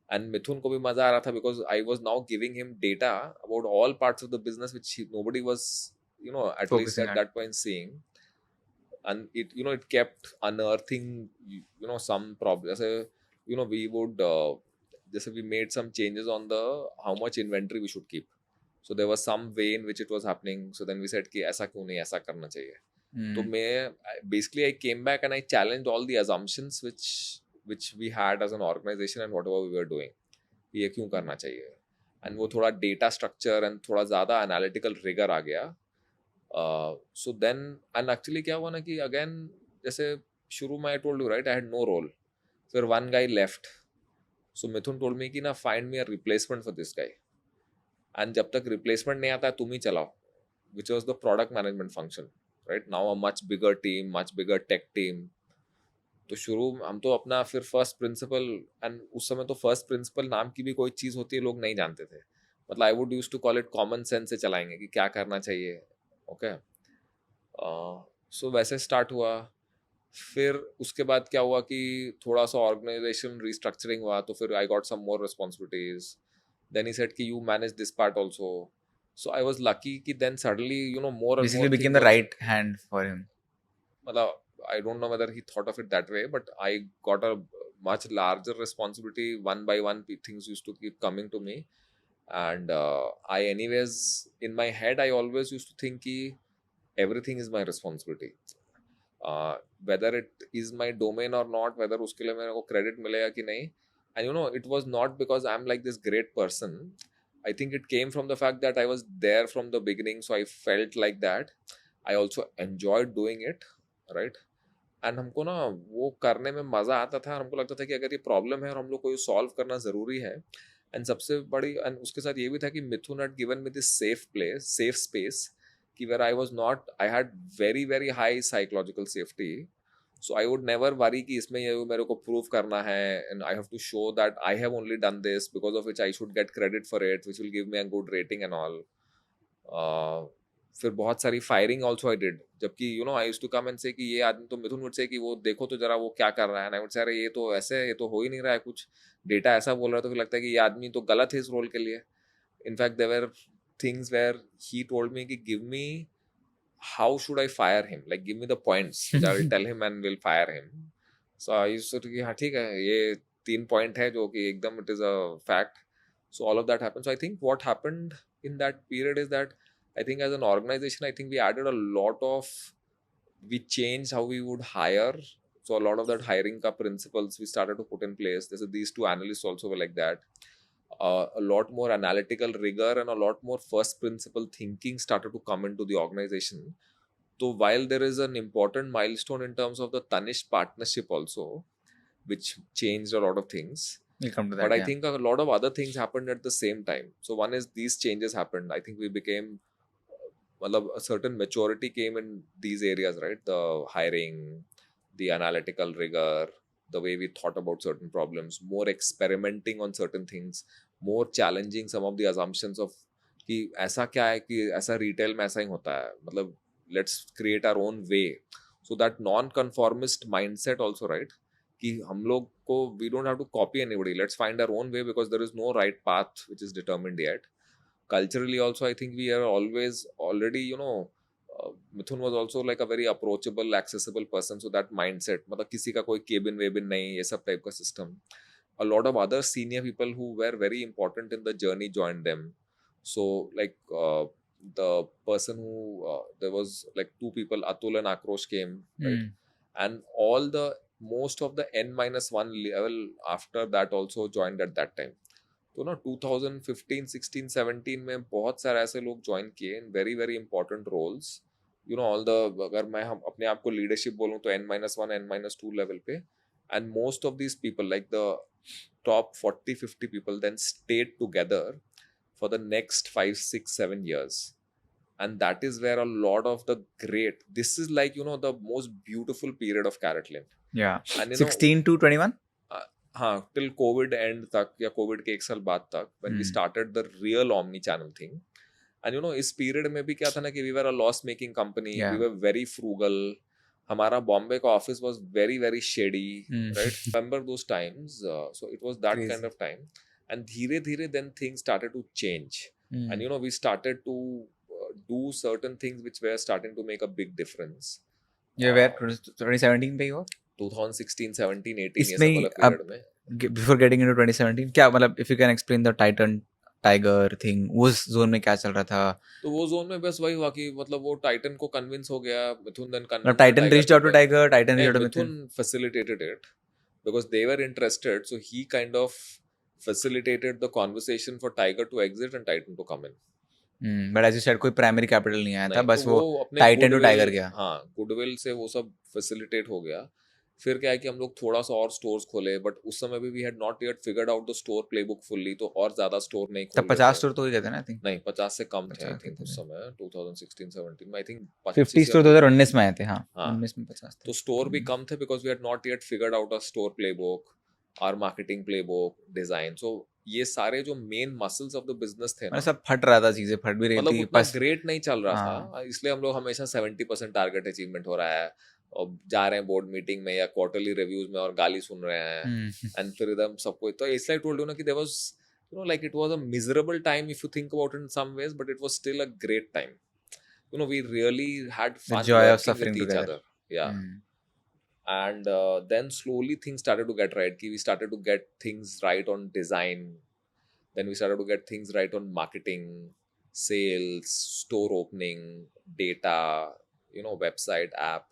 And मिथुन को भी मजा आ रहा था because I was now giving him data about all parts of the business which nobody was at least at that point seeing. And it kept unearthing some problems. We would we made some changes on the how much inventory we should keep. So there was some way in which it was happening. So then we said कि ऐसा क्यों नहीं, ऐसा करना चाहिए. तो मैं basically I came back and I challenged all the assumptions which we had as an organization and whatever we were doing. ये क्यों करना चाहिए. And वो थोड़ा data structure and थोड़ा ज़्यादा analytical rigor आ गया. So then and actually क्या हुआ ना कि again जैसे शुरू में I told you right, I had no role. फिर one guy left. So Mithun told me कि ना find me a replacement for this guy. And जब तक replacement नहीं आता तुम ही चलाओ, which was the product management function, right? Now a much bigger team, much bigger tech team. तो शुरू हम तो अपना फिर फर्स्ट प्रिंसिपल, एंड उस समय तो फर्स्ट प्रिंसिपल नाम की भी कोई चीज़ होती है लोग नहीं जानते थे. मतलब I would use to call it common sense से चलाएंगे कि क्या करना चाहिए. ओके, सो वैसे स्टार्ट हुआ. फिर उसके बाद क्या हुआ कि थोड़ा सा ऑर्गेनाइजेशन रिस्ट्रक्चरिंग हुआ, तो फिर I got some more responsibilities. Then he said कि you manage this part also. So I was lucky कि then suddenly you know more and basically more became the right hand for him. मतलब I don't know whether he thought of it that way, but I got a much larger responsibility. One by one, things used to keep coming to me, and I, anyways, in my head, I always used to think कि everything is my responsibility. Whether it is my domain or not, whether उसके लिए मेरे को credit मिलेगा कि नहीं, and you know, it was not because I'm like this great person. I think it came from the fact that I was there from the beginning, so I felt like that. I also enjoyed doing it, right? And हमको ना वो करने में मज़ा आता था. हमको लगता था कि अगर ये प्रॉब्लम है और हम लोग को ये सॉल्व करना ज़रूरी है. एंड सबसे बड़ी, एंड उसके साथ ये भी था कि Mithun had given me this safe place, safe space, कि where I was not, I had very very high psychological safety. So I would never worry कि इसमें ये मेरे को प्रूव करना है, and I have to show that I have only done this because of which I should get credit for it, which will give me a good rating and all. फिर बहुत सारी फायरिंग ऑल्सो आई डिड, जबकि you know I used to come and say कि ये आदमी, तो मिथुन would say कि वो देखो तो जरा वो क्या कर रहा है. आई वुड से अरे ये तो ऐसे, ये तो हो ही नहीं रहा है, कुछ डेटा ऐसा बोल रहा है, तो फिर लगता है कि ये आदमी तो गलत है इस रोल के लिए. In fact there were things where he told me कि give me, how should I fire him, like give me the points, I will tell him and will fire him. So I used to कि हाँ ठीक है, ये 3 point है जो कि एकदम it is a fact. So all of that happened. So I think what happened in that period is that I think as an organization, I think we added a lot of, we changed how we would hire. So a lot of that hiring ka principles we started to put in place. These two analysts also were like that. A lot more analytical rigor and a lot more first principle thinking started to come into the organization. So while there is an important milestone in terms of the Tanishq partnership also, which changed a lot of things, We'll come to that. but I yeah. think a lot of other things happened at the same time. So one is these changes happened. I think we became, a certain maturity came in these areas, right? The hiring, the analytical rigor, the way we thought about certain problems, more experimenting on certain things, more challenging some of the assumptions of कि ऐसा क्या है कि ऐसा retail में ऐसा ही होता है, मतलब let's create our own way. So that non-conformist mindset also, right? कि हम लोग को we don't have to copy anybody. Let's find our own way because there is no right path which is determined yet. Culturally also, I think we are always already, Mithun was also like a very approachable, accessible person. So that mindset, मतलब किसी का कोई cabin वेबिन नहीं, ये सब type का system. A lot of other senior people who were very important in the journey joined them. So like the person who there was like 2 people, Atul and Akrosh came, right? And all the most of the N-1 level after that also joined at that time. तो ना 2015, 16, 17 में बहुत सारे ऐसे लोग join किए in very very important roles. All the, अगर मैं हम अपने आप को लीडरशिप बोलूँ तो N-1, N-2 लेवल पे. And most of these people, like the top 40-50 people, then stayed together for the next 5, 6, 7 years. And that is where a lot of the great, this is like the most beautiful period of CaratLane. Yeah. And 16 to 21. हाँ, till COVID end तक या COVID के 1 साल बाद तक, when we started the real omni-channel thing. And इस period में भी क्या था ना कि we were a loss-making company. Yeah. We were very frugal. हमारा बॉम्बे का office was very very shady, right? Remember those times? So it was that kind of time. And धीरे धीरे then things started to change. And we started to do certain things which were starting to make a big difference. You were 2017 पे ही हो? 2016, 17, 18 ये इसमें सब वाला period में. Before getting into 2017, क्या मतलब if you can explain the tiger thing, उस जोन में क्या चल रहा था? तो वो जोन में बस वही हुआ कि मतलब वो टाइटन को कन्विंस हो गया, मिथुन देन मतलब convince Titan Tiger reached to out to get, Tiger, Titan reached नहीं out to Mithun Mithun. facilitated it because they were interested, so he kind of facilitated the conversation for Tiger to exit and Titan to come in. But as you said कोई primary capital नहीं आया था, नहीं, तो बस वो वो अपने टाइटन टू गुडविल, टाइगर गया। हाँ गुडविल से वो सब फैसिलिटेट हो गया। फिर क्या है कि हम लोग थोड़ा सा और स्टोर्स खोले, बट उस समय भी we had not yet figured out the store playbook fully, तो और ज्यादा स्टोर नहीं तब खोल रहे 50 थे। स्टोर तो ही कहते ना, आई थिंक। नहीं 50 से कम थे आई 50 थिंक कहते उस थे। समय 2016-17 में, आई थिंक 50 25 या स्टोर 30। 2019 में आए थे, हाँ। हाँ 19 में 50 थे। तो स्टोर भी कम थे because we had not yet figured out a store playbook, our marketing playbook, design. So ये सारे जो main muscles of the business थे मतलब ना, सब फट रहा था, चीजें फट भी रही मतलब थी उतना बस। ग्रेट नहीं चल रहा हाँ। था, इसलिए हम लोग हमेशा 70% टारगेट अचीवमेंट हो रहा है और जा रहे हैं बोर्ड मीटिंग में या क्वार्टरली रिव्यूज में और गाली सुन रहे हैं। एंड फिर एकदम सबको, तो इसलिए आई टोल्ड यू ना कि there was you know like it was a miserable time if you think about in some ways, but it was still a great time. You know, we really had the fun joy of working with suffering each together. other. Yeah. And then slowly things started to get right. We started to get things right on design. Then we started to get things right on marketing, sales, store opening, data, you know, website, app.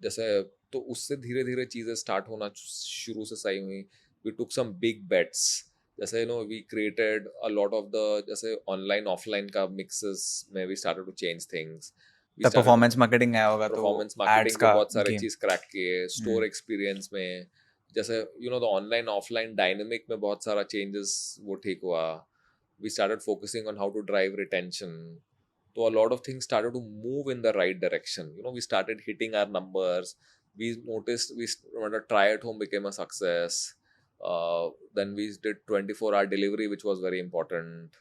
जैसे तो उससे धीरे धीरे चीज़ें start होना शुरू से सही हुई। We took some big bets. जैसे we created a lot of the जैसे ऑनलाइन ऑफलाइन का mixes में we started to change things. We तब started परफॉर्मेंस मार्केटिंग आया होगा, तो परफॉर्मेंस एड्स मार्केटिंग पे का बहुत सारे गेम। चीज क्रैक किए, स्टोर एक्सपीरियंस में जैसे द ऑनलाइन ऑफलाइन डायनेमिक में बहुत सारा चेंजेस वो ठीक हुआ। We started focusing on how to drive retention, तो a lot of things started to move in the right direction. We started hitting our numbers, we noticed we try at home became a success, then we did 24-hour delivery which was very important.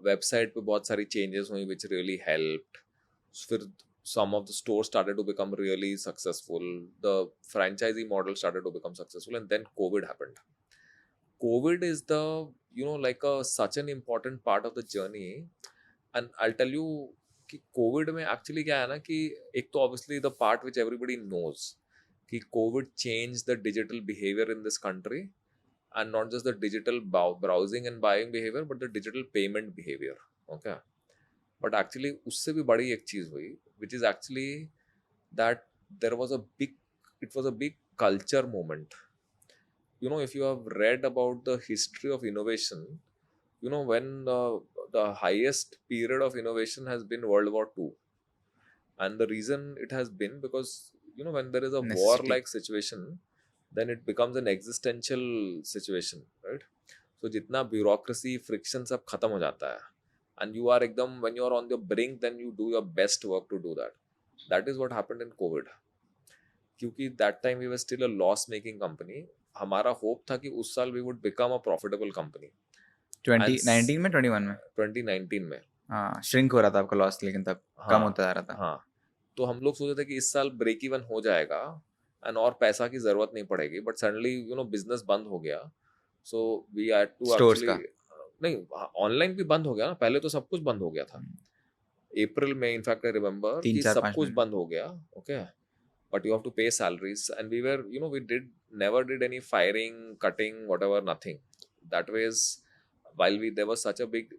Website पे बहुत सारी changes हुई which really helped. फिर some of the stores started to become really successful. The franchisee model started to become successful, and then COVID happened. COVID is the like a such an important part of the journey, and I'll tell you कि COVID में actually क्या है ना कि एक तो obviously the part which everybody knows कि COVID changed the digital behavior in this country, and not just the digital browsing and buying behavior but the digital payment behavior. Okay, but actually उससे भी बड़ी एक चीज हुई which is actually that there was a big culture moment. If you have read about the history of innovation, when the highest period of innovation has been World War II, and the reason it has been because when there is a war Necessity. like situation, then it becomes an existential situation, right? So जितना bureaucracy friction सब खत्म हो जाता है, and you are एकदम when you are on the brink, then you do your best work to do that. That is what happened in COVID. क्योंकि that time we were still a loss making company. हमारा hope था कि उस साल we would become a profitable company. 2019 में 21 में 2019 में हाँ श्रिंक हो रहा था आपका लॉस, लेकिन तब कम होता जा रहा था। हाँ, तो हम लोग सोचे थे कि इस साल ब्रेक इवन हो जाएगा एंड और पैसा की जरूरत नहीं पड़ेगी, बट सडनली बिजनेस बंद हो गया। So we had two stores actually, नहीं ऑनलाइन भी बंद हो गया ना, पहले तो सब कुछ बंद हो गया था अप्रैल में, इनफैक्ट आई रिमेम्बर कि सब कुछ बंद हो गया। Okay, but you have to pay salaries and we were we did never did any firing, cutting, whatever, nothing. That was while there was such a big,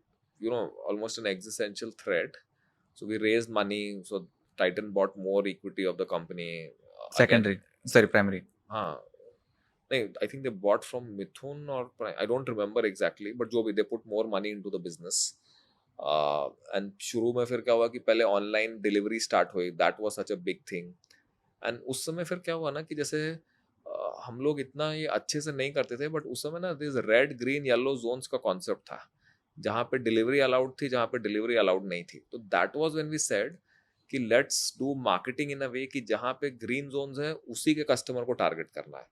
almost an existential threat. So we raised money. So Titan bought more equity of the company. Secondary, sorry primary. हाँ, नहीं, I think they bought from Mithun or I don't remember exactly, but जो भी they put more money into the business. And शुरू में फिर क्या हुआ कि पहले ऑनलाइन डिलीवरी स्टार्ट हुई, that was such a big thing. And उस समय फिर क्या हुआ ना कि जैसे हम लोग इतना ये अच्छे से नहीं करते थे, बट उस समय ना this red green yellow zones का कॉन्सेप्ट था, जहाँ पे डिलीवरी अलाउड थी, जहाँ पे डिलीवरी अलाउड नहीं थी। तो that was when we said कि let's do marketing in a way कि जहाँ पे ग्रीन जोन्स है उसी के कस्टमर को टारगेट करना है।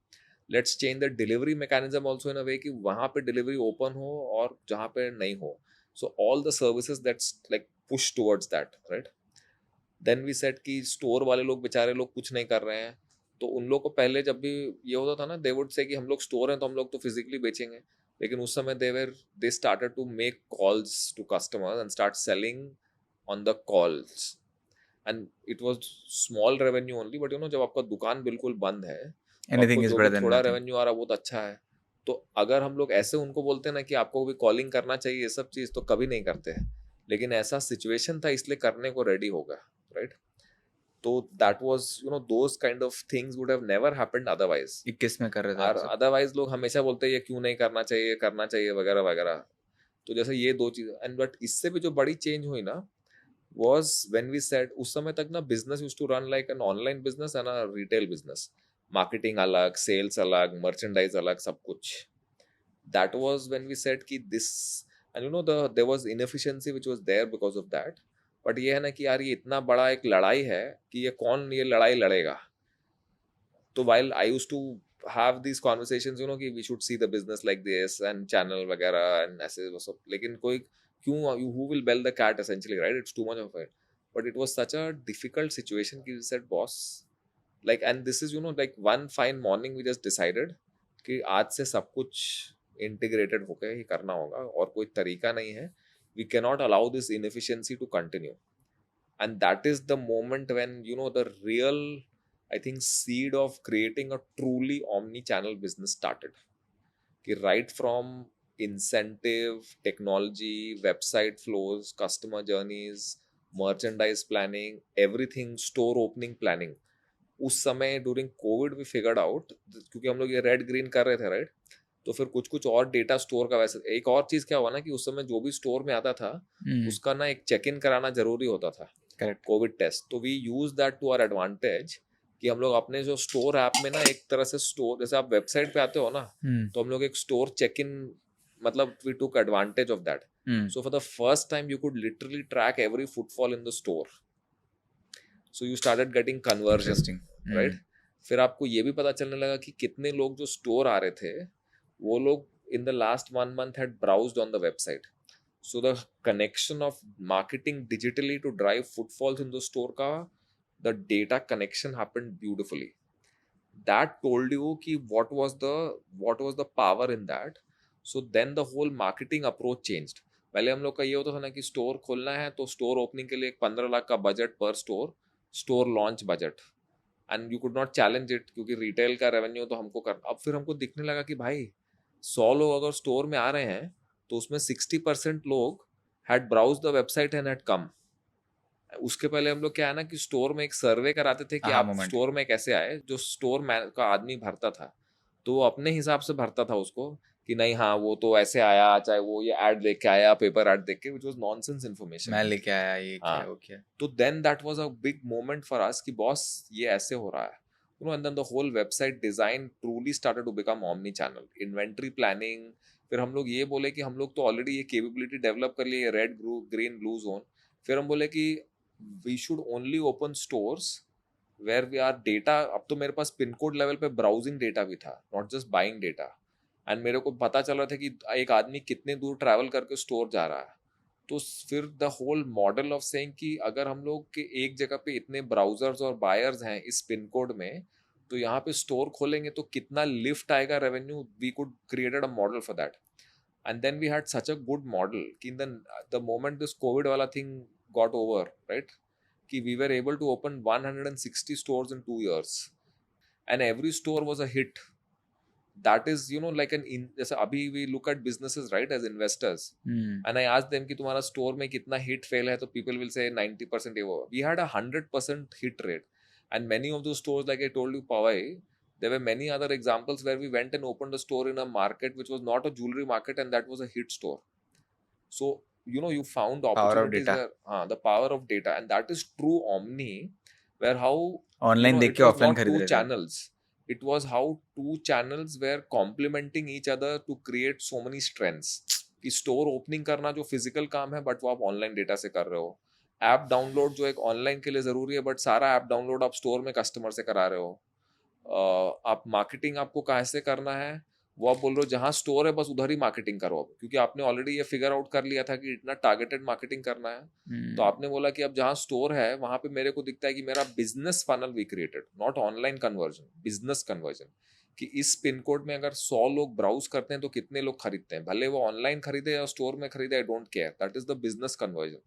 Let's change the delivery mechanism also in a way कि वहाँ पे डिलीवरी ओपन हो और जहाँ पे नहीं हो, so all the services that's like push towards that, right. Then we set कि स्टोर वाले लोग बेचारे लोग कुछ नहीं कर रहे हैं, तो उन लोग को पहले जब भी ये होता था ना, दे वुड से कि हम लोग स्टोर हैं तो हम लोग तो फिजिकली बेचेंगे, लेकिन उस समय they started to make calls to customers and start selling on the calls, and it was small revenue only, but जब आपका दुकान बिल्कुल बंद है तो एनीथिंग आपको इज जो भी बेटर देन थोड़ा नथिंग। रेवेन्यू आ रहा है वो तो अच्छा है। तो अगर हम लोग ऐसे उनको बोलते हैं ना कि आपको भी कॉलिंग करना चाहिए ये सब चीज़, तो कभी नहीं करते हैं, लेकिन ऐसा सिचुएशन था इसलिए करने को रेडी हो गया, राइट? तो that was those kind of things would have never happened otherwise. 21 में कर रहे थे आप और सब। अदरवाइज लोग हमेशा बोलते हैं ये क्यों नहीं करना चाहिए वगैरह वगैरह। तो जैसे ये दो चीज, एंड बट इससे भी जो बड़ी चेंज हुई ना was when we said, उस समय तक ना business used to run like an online business and a retail business, marketing अलग, सेल्स अलग, मर्चेंडाइज अलग, सब कुछ। That was when we said कि this, and there was inefficiency which was there because of that. But ये है ना कि यार ये इतना बड़ा एक लड़ाई है कि ये कौन ये लड़ाई लड़ेगा। तो while I used to have these conversations, कि we should see the business like this and channel वगैरह and ऐसे वो सब, लेकिन कोई क्यों, who will bell the cat essentially, right? It's too much of it. But it was such a difficult situation कि we said, boss, like, and this is like one fine morning we just decided कि आज से सब कुछ integrated होके ही करना होगा और कोई तरीका नहीं है. We cannot allow this inefficiency to continue. And that is the moment when the real, I think, seed of creating a truly omni-channel business started. Right from incentive, technology, website flows, customer journeys, merchandise planning, everything, store opening planning. उस समय during Covid we figured out, क्योंकि हम लोग ये red green कर रहे थे, right? तो फिर कुछ कुछ और डेटा स्टोर का, वैसे एक और चीज क्या हुआ ना कि उस समय जो भी स्टोर में आता था उसका ना एक चेक इन कराना जरूरी होता था, कोविड टेस्ट। तो we use that to our advantage कि हम लोग अपने जो स्टोर ऐप में ना एक तरह से स्टोर, जैसे आप वेबसाइट पे आते हो ना, तो हम लोग एक स्टोर चेक इन, मतलब we took advantage of that. So for the first time you could literally track every footfall in the store, so you started getting conversion, right? फिर आपको ये भी पता चलने लगा कि कितने लोग जो स्टोर आ रहे थे वो लोग in the last 1 month had browsed on the website. So the connection of marketing digitally to drive footfalls in the store ka, the data connection happened beautifully. That told you ki what was the power in that. So then the whole marketing approach changed. पहले हम लोग का ये होता था ना कि store खोलना है तो स्टोर ओपनिंग के लिए 15 लाख का बजट पर store launch budget, and you could not challenge it क्योंकि रिटेल का रेवेन्यू तो हमको कर। अब फिर हमको दिखने लगा कि भाई 100 लोग अगर स्टोर में आ रहे हैं तो उसमें 60% लोग had browse the website and had come. उसके पहले हम लोग क्या है ना कि स्टोर में एक सर्वे कराते थे कि आप स्टोर में कैसे आए, जो स्टोर मैन का आदमी भरता था तो वो अपने हिसाब से भरता था उसको कि नहीं हाँ वो तो ऐसे आया, चाहे वो ये एड देख के आया, पेपर एड देख के, व्हिच वाज नॉनसेंस इन्फॉर्मेशन, मैं लेके आया ये क्या वो क्या। तो then that was a big moment for us कि बॉस ये ऐसे हो रहा है, and then the whole website design truly started to become omni channel, inventory planning। फिर हम लोग ये बोले कि हम लोग तो ऑलरेडी ये कैपेबिलिटी डेवलप कर लिए, रेड ग्रीन ब्लू जोन। फिर हम बोले कि we should only open stores where we are data. अब तो मेरे पास पिन कोड लेवल पे ब्राउजिंग डेटा भी था, not just buying data, and मेरे को पता चल रहा था कि एक आदमी कितने दूर ट्रैवल करके स्टोर जा रहा है। तो फिर the whole model of saying कि अगर हम लोग के एक जगह पे इतने ब्राउजर्स और बायर्स हैं इस पिन कोड में, तो यहाँ पे स्टोर खोलेंगे तो कितना लिफ्ट आएगा revenue, we could created a model for that. And then we had such a good model कि द मोमेंट दिस कोविड वाला थिंग गॉट ओवर, राइट, कि we were able to open 160 stores in 2 years and every store was a hit। that is like जैसे अभी we look at businesses, right, as investors, and I ask them कि तुम्हारा store में कितना hit fail है, तो people will say 90%। we had 100% hit rate, and many of those stores, like I told you Powai, there were many other examples where we went and opened a store in a market which was not a jewelry market and that was a hit store. So you found opportunities where the power of data, and that is true omni, where how online देख के offline खरीद रहे थे। channels, it was how two channels were complementing each other to create so many strengths। कि store opening करना जो physical काम है बट वो आप ऑनलाइन डेटा से कर रहे हो, ऐप डाउनलोड जो एक ऑनलाइन के लिए जरूरी है बट सारा ऐप डाउनलोड आप स्टोर में कस्टमर से करा रहे हो। आप मार्केटिंग आपको कहाँ से करना है वो आप बोल रहे हो जहाँ स्टोर है बस उधर ही मार्केटिंग करो अब, क्योंकि आपने ऑलरेडी ये फिगर आउट कर लिया था कि इतना टारगेटेड मार्केटिंग करना है। तो आपने बोला कि अब जहाँ स्टोर है वहां पे मेरे को दिखता है कि मेरा business funnel we created, not online conversion, business conversion, कि इस पिन कोड में अगर 100 लोग ब्राउज करते हैं तो कितने लोग खरीदते हैं, भले वो ऑनलाइन खरीदे या स्टोर में खरीदे, I don't care, that is the business conversion.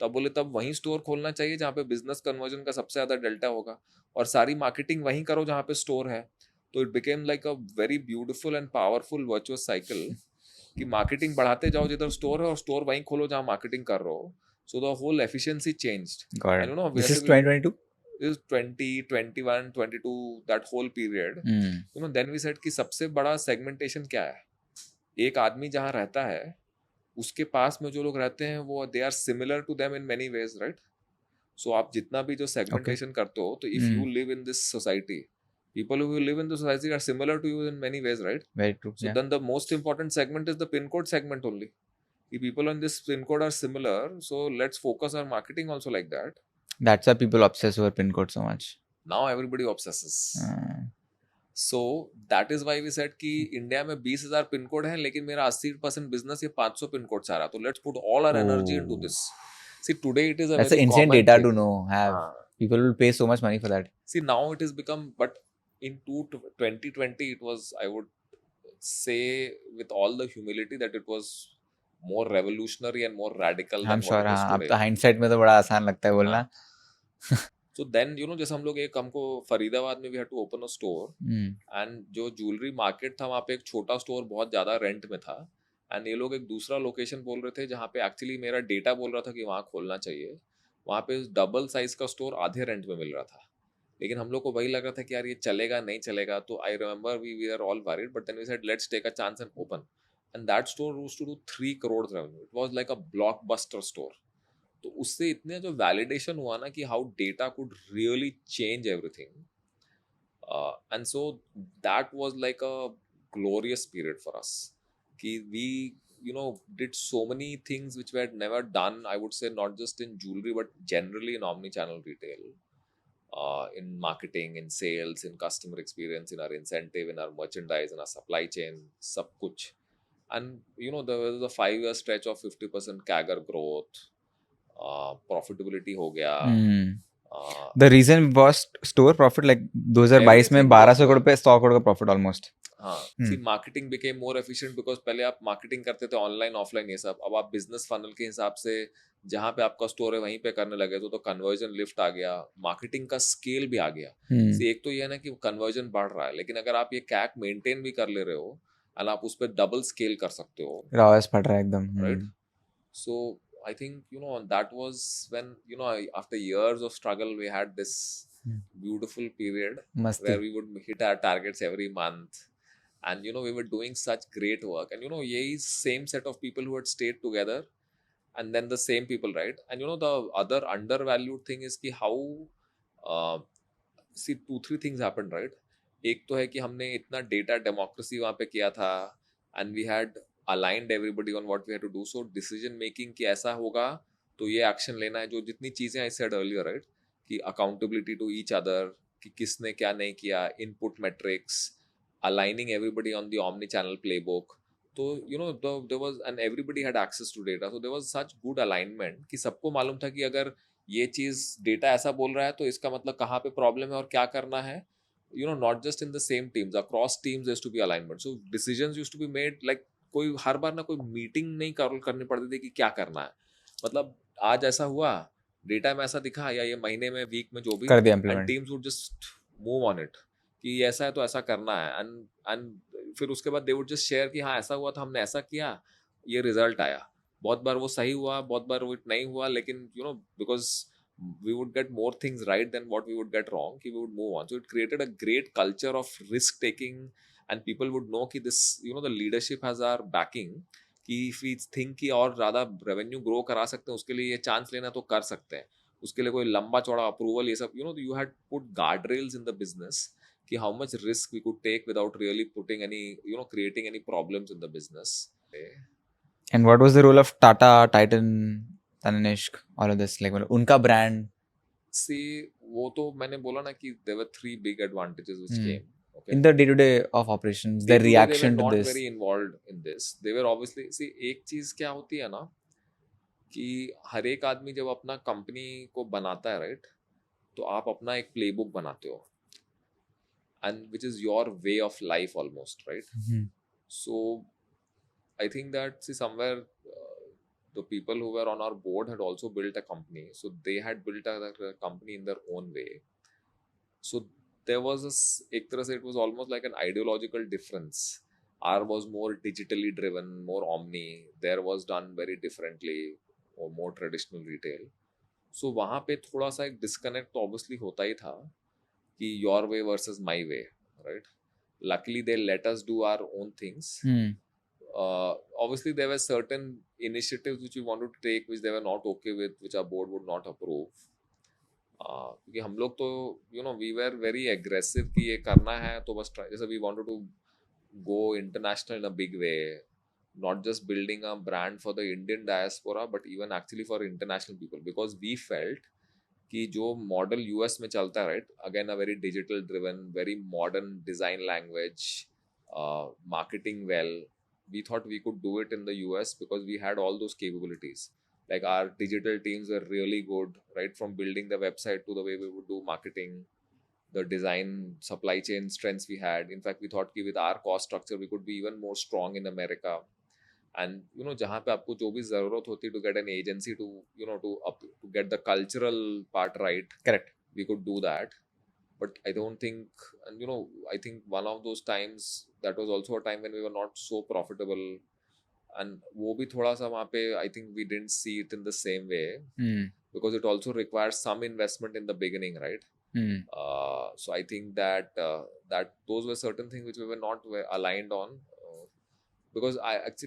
तब बोले तब वहीं स्टोर खोलना चाहिए जहाँ पे बिजनेस कन्वर्जन का सबसे ज्यादा डेल्टा होगा, और सारी मार्केटिंग वहीं करो जहाँ पे स्टोर है। तो it became like a very beautiful and powerful virtuous cycle कि marketing बढ़ाते जाओ जिधर store है और store वहीं खोलो जहाँ marketing कर रहे हो. So the whole efficiency changed. Got And it. you know, This is वैसे भी 2022? This is 20, 21, 22, that whole period. You know, then we said कि सबसे बड़ा segmentation क्या है? एक आदमी जहाँ रहता है उसके पास में जो लोग रहते हैं वो they are similar to them in many ways, right? So आप जितना भी जो segmentation करते हो तो if you live in this society, people who live in the society are similar to you in many ways, right? Very true. So then the most important segment is the pin code segment only. If people on this pin code are similar, so let's focus our marketing also like that. That's why people obsess over pin code so much. Now everybody obsesses. So that is why we said कि India में 20,000 pin code है लेकिन मेरा 80% business ये 500 pin code से आ रहा, तो let's put all our energy into this. See, today it is a That's very an insane common data thing. to know. People will pay so much money for that. See, now it has become, but in 2020 it was, I would say with all the humility, that it was more revolutionary and more radical than I'm what sure. it is अब today. तो hindsight में तो बड़ा आसान लगता है बोलना. So then, you know, जैसे हम लोग एक हमको फरीदाबाद में we had to open a store, and जो ज्वेलरी मार्केट था वहाँ पे एक छोटा स्टोर बहुत ज़्यादा रेंट में था, एंड ये लोग एक दूसरा लोकेशन बोल रहे थे जहाँ पे एक्चुअली मेरा डेटा बोल रहा था कि वहाँ खोलना चाहिए. वहाँ पे डबल साइज का स्टोर आधे रेंट में मिल रहा था, लेकिन हम लोग को वही लग रहा था कि यार ये चलेगा नहीं चलेगा. तो I remember we are all worried, but then we said let's take a chance and open, and that store used to do 3 crore revenue. It was like a blockbuster store. तो उससे इतने जो वैलिडेशन हुआ ना कि how data could really change everything, and so that was like a glorious period for us कि we did so many things which we had never done, I would say, not just in jewelry but generally in omni-channel retail, in marketing, in sales, in customer experience, in our incentive, in our merchandise, in our supply chain, sab kuch. And there was a 5-year stretch of 50% CAGR growth. Profitability हो गया. The reason was store profit, like 2022 में 1200 करोड़ पे 100 करोड़ का profit almost. हाँ, see marketing became more efficient because पहले आप marketing करते थे ऑनलाइन ऑफलाइन ये सब. अब आप बिजनेस फनल के हिसाब से जहाँ पे आपका स्टोर है वहीं पे करने लगे तो कन्वर्जन लिफ्ट आ गया, मार्केटिंग का स्केल भी आ गया. सी एक तो ये है ना कि कन्वर्जन बढ़ रहा है, लेकिन अगर आप ये कैक मेंटेन भी कर ले रहे हो और आप उस पर डबल स्केल कर सकते हो, रॉयस पड़ रहा है एकदम. Right. So I think that was when after years of struggle we had this beautiful period where we would hit our targets every month, and we were doing such great work, and yeh same set of people who had stayed together, and then the same people, right? And the other undervalued thing is ki how see 2-3 things happened, right? एक तो है कि हमने इतना data democracy वहाँ पे किया था, and we had aligned everybody on what we had to do. So decision making कि ऐसा होगा तो ये एक्शन लेना है, जो जितनी चीजें I said earlier, right, कि accountability to each other, कि किसने क्या नहीं किया, input metrics, aligning everybody on the omni channel playbook. तो there was, and everybody had access to data, so there was such good alignment कि सबको मालूम था कि अगर ये चीज डेटा ऐसा बोल रहा है तो इसका मतलब कहाँ पे प्रॉब्लम है और क्या करना है. Not just in the same teams, across teams there used to be alignment, so decisions used to be made like कोई हर बार ना कोई मीटिंग नहीं करनी पड़ती थी कि क्या करना है. मतलब आज ऐसा हुआ, डेटा में ऐसा दिखा, या ये महीने में वीक में जो भी कर दिया and implement. Teams would just move on it कि ऐसा है तो ऐसा करना है, एंड फिर उसके बाद दे वुड जस्ट शेयर कि हाँ ऐसा हुआ था, हमने ऐसा किया, ये रिजल्ट आया. बहुत बार वो सही हुआ, बहुत बार वो नहीं हुआ, लेकिन because we would get more things right than what we would get wrong, we would move on. So it created a great culture of risk taking, and people would know कि this the leadership has our backing, कि if we think कि और ज़्यादा revenue grow करा सकते हैं उसके लिए ये chance लेना तो कर सकते हैं, उसके लिए कोई लंबा चौड़ा approval ये सब you had put guardrails in the business कि how much risk we could take without really putting any creating any problems in the business. And what was the role of Tata, Titan, Tanishq, all of this, like उनका brand? See, वो तो मैंने बोला ना कि there were 3 big advantages which came. Okay. In the day-to-day of operations, their reaction to this. They were not very involved in this. They were obviously, see, एक चीज क्या होती है ना कि हर एक आदमी जब अपना कंपनी को बनाता है, राइट, तो आप अपना एक प्लेबुक बनाते हो, and which is your way of life almost, right? So I think that somewhere the people who were on our board had also built a company, so they had built a company in their own way. So there was एक तरह से it was almost like an ideological difference. R was more digitally driven, more omni. There was done very differently, or more traditional retail. So वहाँ पे थोड़ा सा एक disconnect तो obviously होता ही था कि your way versus my way, right? Luckily they let us do our own things. Obviously there were certain initiatives which we wanted to take which they were not okay with, which our board would not approve. क्योंकि हम लोग तो we were very aggressive कि ये करना है तो बस ट्राई, जैसे we wanted to go international in a big way, not just building a brand for the Indian diaspora but even actually for international people, because we felt कि जो model US में चलता है, right, again a very digital driven, very modern design language, marketing well, we thought we could do it in the US because we had all those capabilities. Like our digital teams were really good, right from building the website to the way we would do marketing, the design, supply chain strengths we had. In fact, we thought कि with our cost structure we could be even more strong in America. And जहाँ पे आपको जो भी जरूरत होती to get an agency to to get the cultural part right, correct, we could do that. But I don't think, and I think one of those times, that was also a time when we were not so profitable, and वो भी थोड़ा सा वहाँ पे I think we didn't see it in the same way, because it also requires some investment in the beginning, right? So I think that that those were certain things which we were not aligned on, because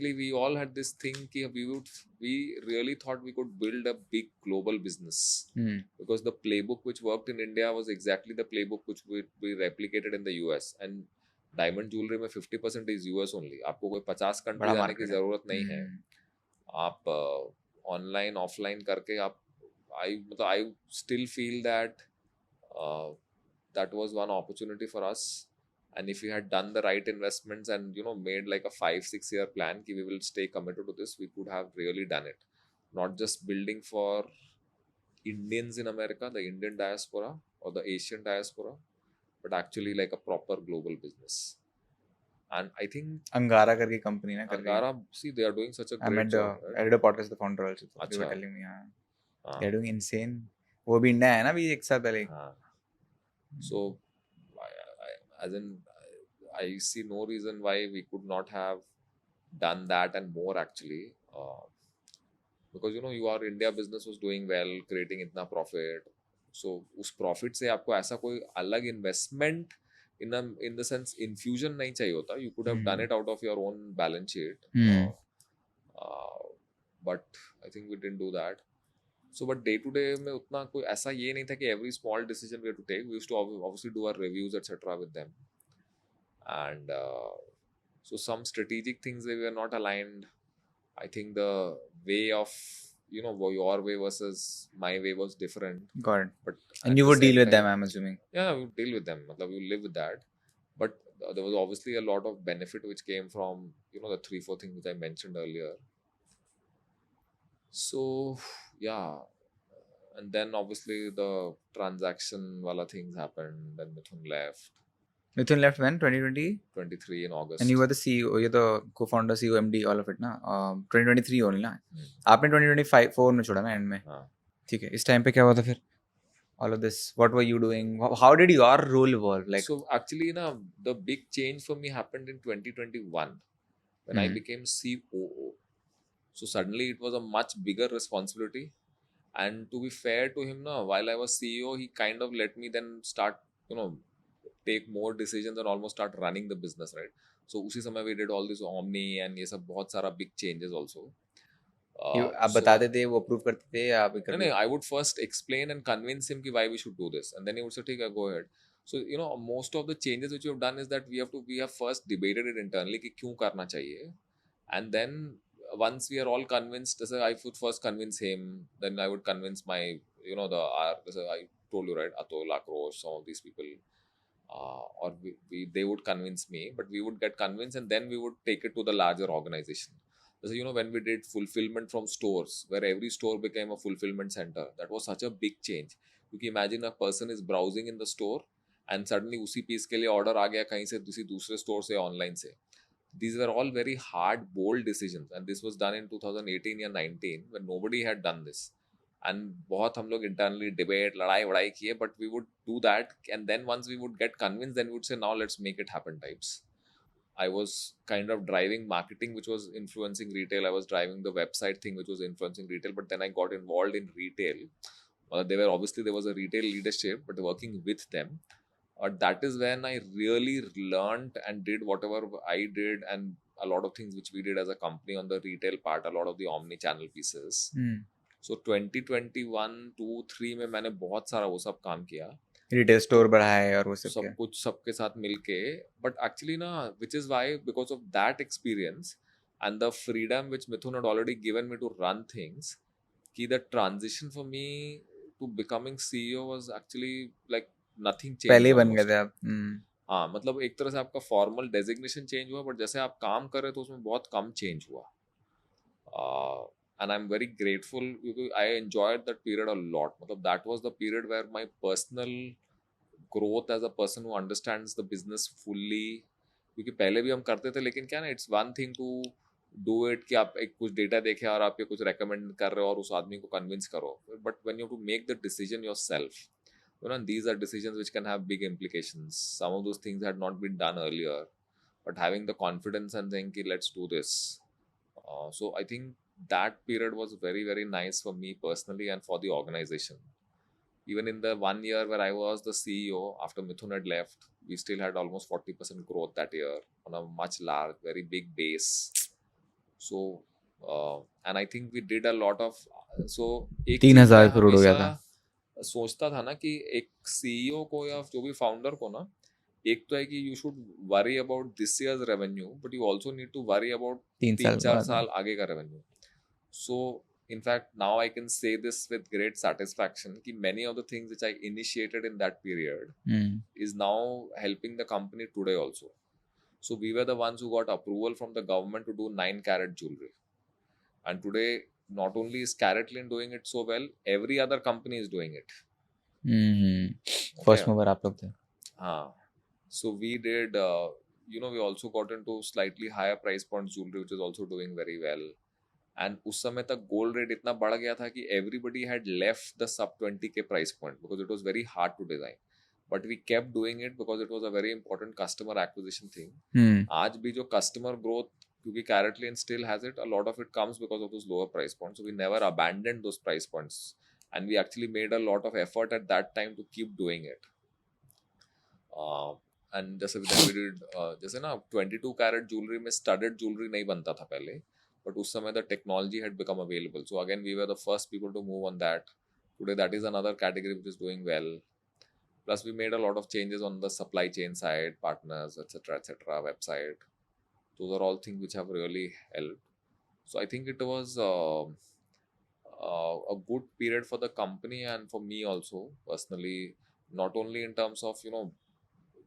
we all had this thing कि we really thought we could build a big global business, because the playbook which worked in India was exactly the playbook which we replicated in the US. And diamond jewellery में 50% is US only. आपको कोई 50 country जाने की जरूरत नहीं है. आप online offline करके आप I still feel that that was one opportunity for us. And if we had done the right investments and made like a 5-6 year plan कि we will stay committed to this, we could have really done it. Not just building for Indians in America, the Indian diaspora or the Asian diaspora, but actually like a proper global business. And I think Angara करके company ना Angara, see, they are doing such a great job. I read a podcast with the founder also. They were telling me, they're doing insane. वो भी India है ना अभी 1 साल पहले. So as in I see no reason why we could not have done that and more actually, because your India business was doing well, creating इतना profit. So उस profit से आपको ऐसा कोई अलग investment in the sense infusion नहीं चाहिए होता. You could have done it out of your own balance sheet, but I think we didn't do that. So but day to day में उतना कोई ऐसा ये नहीं था कि every small decision we had to take. We used to obviously do our reviews etc. with them, and so some strategic things they were not aligned. I think the way of your way versus my way was different. Got it. But and you would deal with them, I'm assuming. Yeah, we would deal with them. We live with that. But there was obviously a lot of benefit which came from the 3-4 things which I mentioned earlier. So yeah, and then obviously the transaction wala things happened. Then Mithun left. Mithun left when? 2020? 23 in August. And you were the CEO, you're the co-founder, CEO, MD, all of it ना. 2023 only ना. आपने 2025 में छोड़ा ना end में. ठीक है. इस time पे क्या हुआ था फिर? All of this, what were you doing? How did your role evolve? Like, so actually the big change for me happened in 2021 when I became COO. So suddenly it was a much bigger responsibility, and to be fair to him while I was CEO, he kind of let me then start take more decisions and almost start running the business, right? So उसी समय we did all this omni and ये सब बहुत सारा big changes also. आप बताते थे, वो approve करते थे या आप करते? नहीं, I would first explain and convince him कि why we should do this, and then he would say ठीक है, go ahead. So most of the changes which we have done is that we have first debated it internally कि क्यों करना चाहिए, and then once we are all convinced, I would first convince him, then I would convince my I told you, right, Atul, Akrosh, some of these people, or they would convince me, but we would get convinced and then we would take it to the larger organization. So, when we did fulfillment from stores, where every store became a fulfillment center, that was such a big change. You can imagine a person is browsing in the store and suddenly उसी piece के लिए order आ गया कहीं से किसी दूसरे store से online से. These were all very hard, bold decisions, and this was done in 2018 or 19 when nobody had done this. and बहुत हम लोग internally debate लड़ाई वड़ाई किए, but we would do that, and then once we would get convinced, then we would say now let's make it happen types. I was kind of driving marketing, which was influencing retail. I was driving the website thing, which was influencing retail. But then I got involved in retail. There was a retail leadership, but working with them. That is when I really learned and did whatever I did, and a lot of things which we did as a company on the retail part, a lot of the omni-channel pieces. So 2021, 2, 3 में मैंने बहुत सारा वो सब काम किया. Retail store बढ़ाए और वो सब कुछ सबके साथ मिलके, बट एक्चुअली ना, which is why, because of that experience and the freedom which Mithun had already given me to run things, कि the transition for me to becoming CEO was actually like nothing changed. पहले ही बन गए थे आप. हाँ, मतलब एक तरह से आपका फॉर्मल डेजिग्नेशन चेंज हुआ, बट जैसे आप काम कर रहे तो उसमें बहुत कम चेंज हुआ. And I'm very grateful because I enjoyed that period a lot. मतलब that was the period where my personal growth as a person who understands the business fully, क्योंकि पहले भी हम करते थे, लेकिन क्या ना, it's one thing to do it कि आप एक कुछ डेटा देखे और आप ये कुछ रेकमेंड कर रहे हो और उस आदमी को कन्विंस करो, but when you to make the decision yourself, you know, these are decisions which can have big implications. Some of those things had not been done earlier, but having the confidence and saying ki, let's do this. So I think that period was very, very nice for me personally and for the organization. Even in the 1 year where I was the CEO, after Mithun had left, we still had almost 40% growth that year on a much large, very big base. So, and I think we did a lot of, so एक 3,000 करोड़ हो गया था. सोचता था ना कि एक CEO को या जो भी फाउंडर को ना, एक तो है कि you should worry about this year's revenue, but you also need to worry about 3-4 साल आगे का revenue. So in fact now I can say this with great satisfaction कि many of the things which I initiated in that period is now helping the company today also. So we were the ones who got approval from the government to do 9-carat jewelry, and today not only is CaratLane doing it so well, every other company is doing it. First mover आप लोग थे. हाँ, so we did, you know, we also got into slightly higher price point jewelry, which is also doing very well. And उस समय तक gold rate इतना बढ़ गया था कि everybody had left the sub 20K price point because it was very hard to design. But we kept doing it because it was a very important customer acquisition thing. आज भी जो customer growth, क्योंकि CaratLane still has it, a lot of it comes because of those lower price points. So we never abandoned those price points, and we actually made a lot of effort at that time to keep doing it. And जैसे we did, जैसे ना 22 carat jewelry में studded jewelry नहीं बनता था पहले, but उस समय the technology had become available. So again, we were the first people to move on that. Today, that is another category which is doing well. Plus, we made a lot of changes on the supply chain side, partners, etc., website. Those are all things which have really helped. So I think it was a good period for the company and for me also personally, not only in terms of, you know,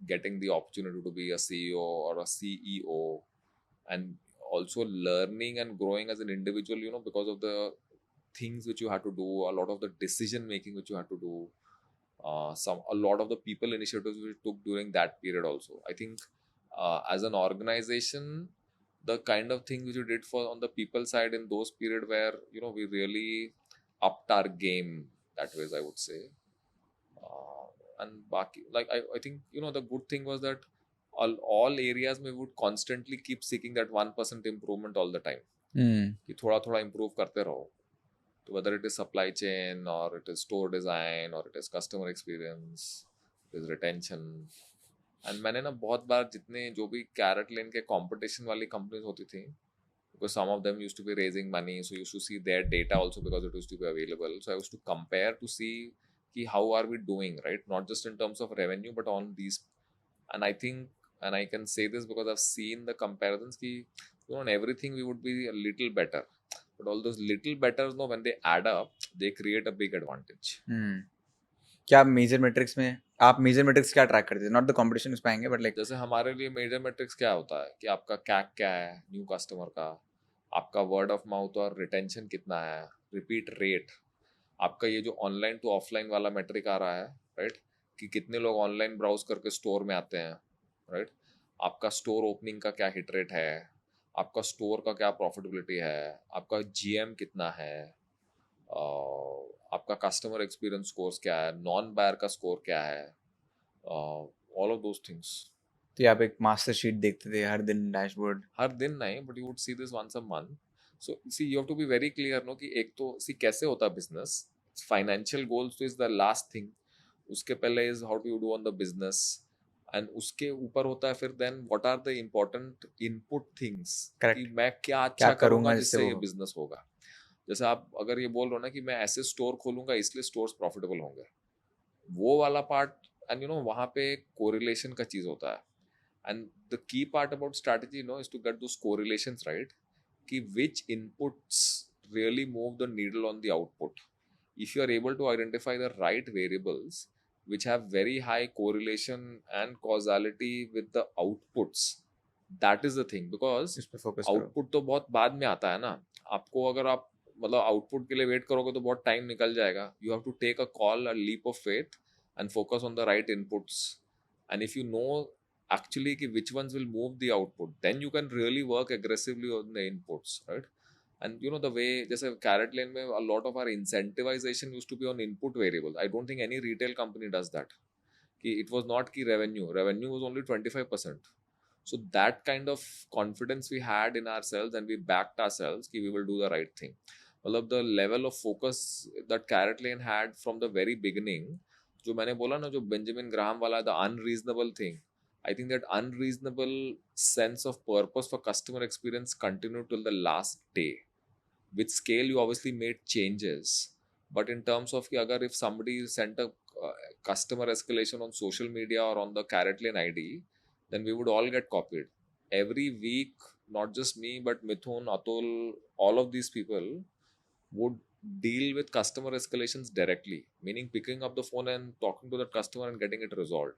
getting the opportunity to be a CEO or a CEO, and also learning and growing as an individual, you know, because of the things which you had to do, a lot of the decision making which you had to do, a lot of the people initiatives we took during that period also. I think as an organization, the kind of things which we did for on the people side in those period where, you know, we really upped our game that ways, I would say. And baki, like I think, you know, the good thing was that all areas we would constantly keep seeking that 1% improvement all the time. कि थोड़ा थोड़ा improve करते रहो. So whether it is supply chain or it is store design or it is customer experience, it is retention. And मैंने ना बहुत बार जितने जो भी CaratLane के competition वाली companies होती थी, because some of them used to be raising money, so you used to see their data also because it used to be available. So I used to compare to see कि how are we doing, right? Not just in terms of revenue, but on these. And I think, and I can say this because I've seen the comparisons कि, you know, on everything we would be a little better. But all those little betters, no, when they add up, they create a big advantage. क्या major matrix में आप major matrix क्या track करते हैं? Not the competition उस पाएंगे, but like जैसे हमारे लिए मेजर मेट्रिक्स क्या होता है कि आपका कैक क्या है न्यू कस्टमर का, आपका वर्ड ऑफ माउथ और रिटेंशन कितना है, रिपीट रेट, आपका ये जो ऑनलाइन टू ऑफलाइन वाला मेट्रिक आ रहा है, राइट, कि कितने लोग ऑनलाइन ब्राउज करके स्टोर में आते हैं, राइट, आपका स्टोर ओपनिंग का क्या हिट रेट है, आपका स्टोर का क्या प्रॉफिटेबिलिटी है, आपका जीएम कितना है, आपका कस्टमर एक्सपीरियंस स्कोर्स क्या है, नॉन बायर का स्कोर क्या है, ऑल ऑफ दोज थिंग्स. तो आप एक मास्टर शीट देखते थे हर दिन, डैशबोर्ड? हर दिन नहीं, but you would see this once a month. So see you have to be very clear no कि एक तो सी कैसे होता है business. Financial goals is the last thing. उसके पहले is how do you do on the business, and उसके ऊपर होता है फिर then what are the important input things कि करेक्ट, मैं क्या क्या अच्छा करूंगा करूंगा जिससे जिससे वो ये बिजनेस होगा. जैसे आप अगर ये बोल रहे हो ना कि मैं ऐसे स्टोर खोलूंगा इसलिए स्टोर्स प्रॉफिटेबल होंगे, वो वाला पार्ट, एंड यू नो वहाँ पे कोरिलेशन का चीज होता है. And the key part about strategy, is to get those correlations right. Ki which inputs really move the needle on the output. If you are able to identify the right variables which have very high correlation and causality with the outputs, that is the thing. Because इस पे focus करो. output तो बहुत बाद में आता है ना. आपको अगर आप मतलब आउटपुट के लिए वेट करोगे तो बहुत टाइम निकल जाएगा. You have to take a call, a leap of faith and focus on the right inputs. And if you know actually ki which ones will move the output, then you can really work aggressively on the inputs, right? And the way just a Carrot Lane mein, a lot of our incentivization used to be on input variables. I don't think any retail company does that. It was not key revenue was only 25%. So that kind of confidence we had in ourselves, and we backed ourselves ki we will do the right thing. Well, the level of focus that Carrot Lane had from the very beginning, जो मैंने बोला ना, जो Benjamin Graham वाला, the unreasonable thing, I think that unreasonable sense of purpose for customer experience continued till the last day. With scale, you obviously made changes, but in terms of agar if somebody sent a customer escalation on social media or on the Carrot Lane ID, then we would all get copied. Every week, not just me, but Mithun, Atul, all of these people would deal with customer escalations directly, meaning picking up the phone and talking to that customer and getting it resolved.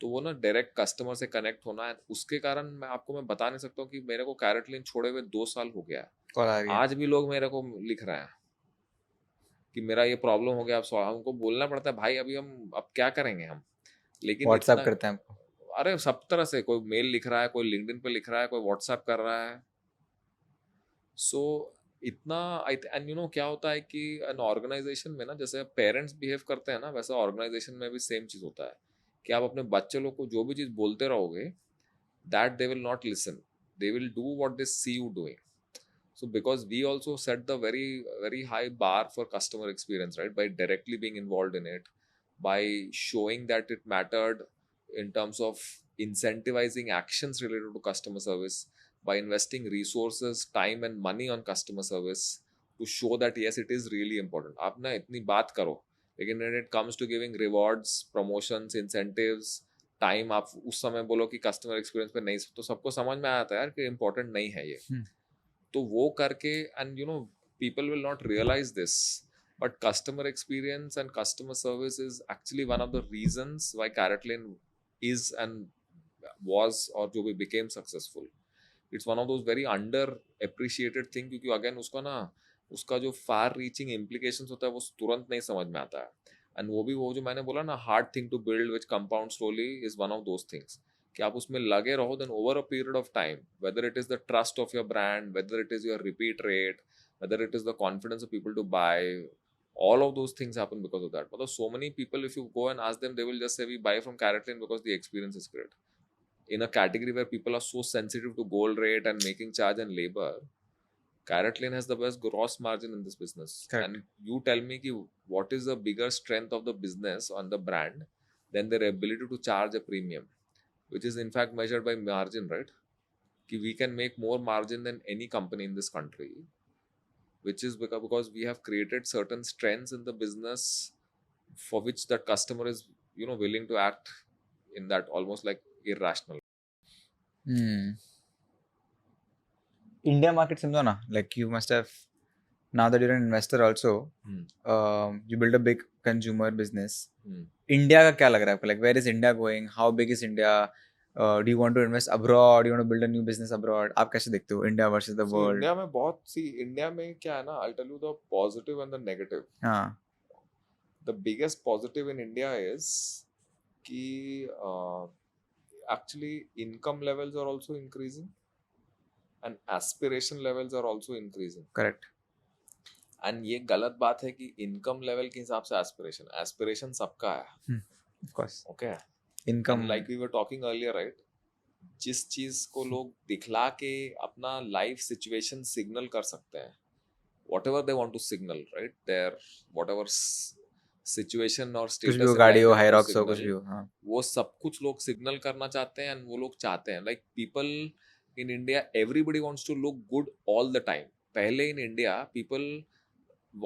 तो वो ना direct customer से connect होना है. उसके कारण मैं आपको बता नहीं सकता हूँ कि मेरे को कैरेट लेन छोड़े हुए 2 साल हो गया है. आज भी लोग मेरे को लिख रहे हैं कि मेरा ये प्रॉब्लम हो गया. अब हमको बोलना पड़ता है भाई, अभी हम अब क्या करेंगे हम. लेकिन व्हाट्सएप इतना, करते हैं आपको? अरे सब तरह से, कोई मेल लिख रहा है, कोई लिंक्डइन पे लिख रहा है, कोई व्हाट्सएप कर रहा है. सो इतना एंड क्या होता है कि एन ऑर्गेनाइजेशन में ना, जैसे पेरेंट्स बिहेव करते हैं ना, वैसा ऑर्गेनाइजेशन में भी सेम चीज होता है कि आप अपने बच्चे लोग को जो भी चीज बोलते रहोगे, that they will not listen. They will do what they see you doing. So because we also set the very high bar for customer experience, right, by directly being involved in it, by showing that it mattered in terms of incentivizing actions related to customer service, by investing resources, time and money on customer service to show that yes, it is really important. आप ना इतनी बात करो, लेकिन when it comes to giving rewards, promotions, incentives, time आप उस समय बोलो कि कस्टमर एक्सपीरियंस पे नहीं, तो सबको समझ में आता है यार कि इम्पोर्टेंट नहीं है ये. तो वो करके, and people will not realize this, but customer experience and customer service is actually one of the reasons why Carrot Lane is and was, or जो भी became successful. It's one of those very under appreciated thing, क्योंकि again उसका जो far reaching implications होता है वो तुरंत नहीं समझ में आता है. एंड वो जो मैंने बोला ना, hard thing to build which compound slowly, is one of those things. कि आप उसमें लगे रहो, then over a period of time, whether it is the trust of your brand, whether it is your repeat rate, whether it is the confidence of people to buy, all of those things happen because of that. But so many people, if you go and ask them, they will just say we buy from Carrot Lane because the experience is great. In a category where people are so sensitive to gold rate and making charge and labor, Carrot Lane has the best gross margin in this business. Correct. And you tell me what is the bigger strength of the business on the brand than their ability to charge a premium, which is in fact measured by margin, right? We can make more margin than any company in this country, which is because we have created certain strengths in the business for which that customer is willing to act in that almost like irrational. India market समझो ना, like you must have, now that you're an investor also, you build a big consumer business. India का क्या लग रहा है आपको? Like where is India going? How big is India? Do you want to invest abroad? Do you want to build a new business abroad? आप कैसे देखते हो India versus the world? India में India में क्या है ना, I'll tell you the positive and the negative. हाँ. The biggest positive in India is कि actually income levels are also increasing and aspiration levels are also increasing. Correct. And ये गलत बात है कि इनकम लेवल के हिसाब से एस्पिरेशन सबका है, of course okay. Income and like we were talking earlier, right, जिस चीज को लोग दिखला के अपना लाइफ सिचुएशन सिग्नल कर सकते हैं, whatever they want to signal, right, their whatever situation or कुछ भी status हो, in गाड़ी life हो, they want to हाईरॉक्स हो, कुछ signal, भी हो, हाँ वो सब कुछ लोग सिग्नल करना चाहते हैं, and वो लोग चाहते हैं, like people in India, everybody wants to look good all the time. पहले in India people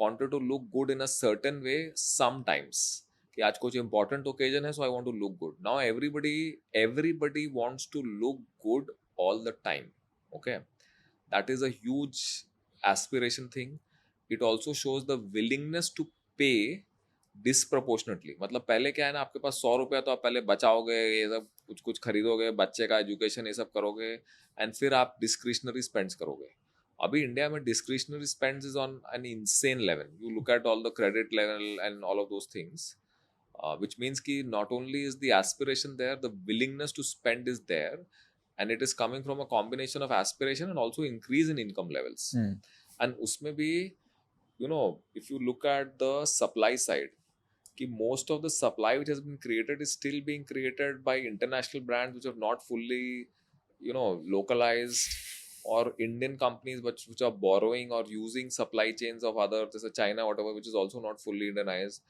wanted to look good in a certain way sometimes, कि आज कुछ important occasion है, so I want to look good. Now everybody wants to look good all the time, okay. That is a huge aspiration thing. It also shows the willingness to pay disproportionately. मतलब पहले क्या है ना, आपके पास 100 रुपया तो आप पहले बचाओगे, ये सब कुछ कुछ खरीदोगे, बच्चे का एजुकेशन ये सब करोगे, एंड फिर आप डिस्क्रिशनरी स्पेंड्स करोगे. अभी इंडिया में discretionary spends is on an insane level. You look at all the credit level and all of those things, which means कि not only is the aspiration there, the willingness to spend is there, and it is coming from a combination of aspiration and also increase in income levels. And उसमें भी, you know, if you look at the supply side, कि most of the supply which has been created is still being created by international brands which have not fully, you know, localized, or Indian companies which are borrowing or using supply chains of other, just China, whatever, which is also not fully Indianized.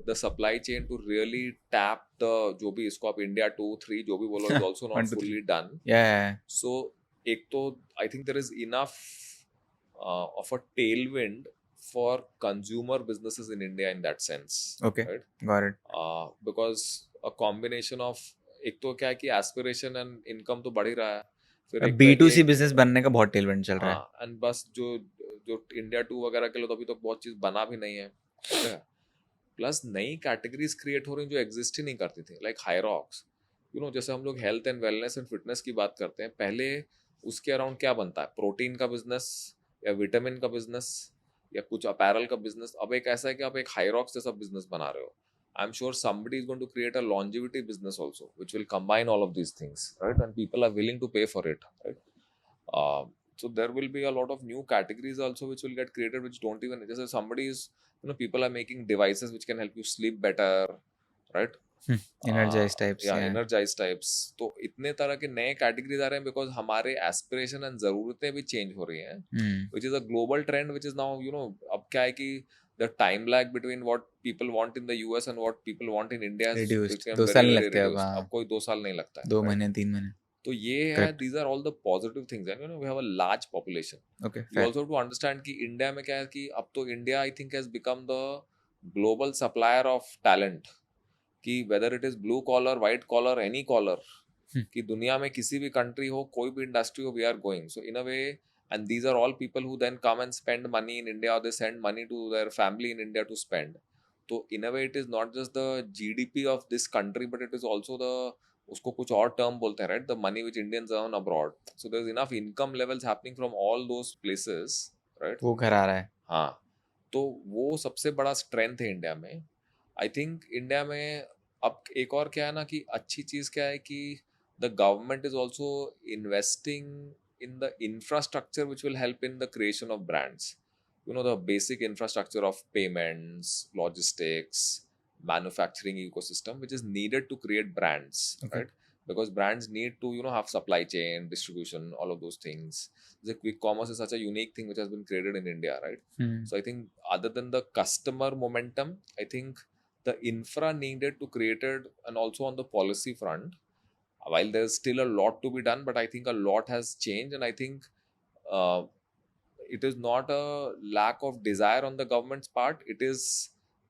The supply chain to really tap the जो भी इसको आप India 2-3 जो भी बोलो, is also not 1 2 3 fully done. yeah. So एक तो I think there is enough of a tailwind for consumer businesses in India in that sense. Okay, right? got it. Because a combination of, एक तो क्या है कि aspiration and income तो बढ़ ही रहा है, फिर अब एक तो है कि B2C बिजनेस बनने का बहुत टेलविंड चल रहा है. हाँ, एंड बस जो जो इंडिया 2 वगैरह के लिए तो अभी तो बहुत चीज बना भी नहीं है, प्लस नई कैटेगरीज क्रिएट हो रही जो एग्जिस्ट ही नहीं करती थी, लाइक हाईरॉक्स. यू नो, जैसे हम लोग health and wellness and fitness की बात करते हैं, पहले उसके अराउंड क्या बनता है, प्रोटीन का बिजनेस या विटामिन का बिजनेस या कुछ अपैरल का बिजनेस. अब एक ऐसा है कि आप एक हाईरॉक्स जैसा बिजनेस बना रहे हो. I'm sure somebody is going to create a longevity business also, which will combine all of these things, right? And people are willing to pay for it, right? So there will be a lot of new categories also which will get created, which don't even, just somebody is, you know, people are making devices which can help you sleep better, right? Energized types, yeah, yeah. energized types. तो इतने तरह के नए categories आ रहे हैं because हमारे aspiration and जरूरतें भी चेंज हो रही हैं, which is a global trend, which is now, you know, अब क्या है कि the time lag between what people want in the US and what people want in India has Reduced. become 2 very, साल नहीं very लगते अब, reduced. हाँ. अब कोई 2 साल नहीं लगता है, 2 right? महीने 3 महीने. तो ये है, Correct. these are all the positive things, and you know, we have a large population. Okay, We fair. also have to understand कि इंडिया में क्या है कि अब तो India I think has become the global supplier of talent, कि whether it is blue collar, white collar, any collar, कि दुनिया में किसी भी country हो, कोई भी industry हो, we are going. So in a way, and these are all people who then come and spend money in India, or they send money to their family in India to spend. So in a way, it is not just the GDP of this country, but it is also the, उसको कुछ और term बोलते हैं, right, the money which Indians earn abroad. So there is enough income levels happening from all those places, right. वो घर आ रहा है. हाँ, तो वो सबसे बड़ा स्ट्रेंथ है इंडिया में. आई थिंक इंडिया में अब एक और क्या है ना, कि अच्छी चीज़ क्या है कि the government is also investing in the infrastructure which will help in the creation of brands. You know, the basic infrastructure of payments, logistics, manufacturing ecosystem, which is needed to create brands, Okay. right? Because brands need to, you know, have supply chain, distribution, all of those things. The quick commerce is such a unique thing which has been created in India, right? So I think other than the customer momentum, I think the infra needed to create it, and also on the policy front, while there's still a lot to be done, but I think a lot has changed, and I think uh, it is not a lack of desire on the government's part. It is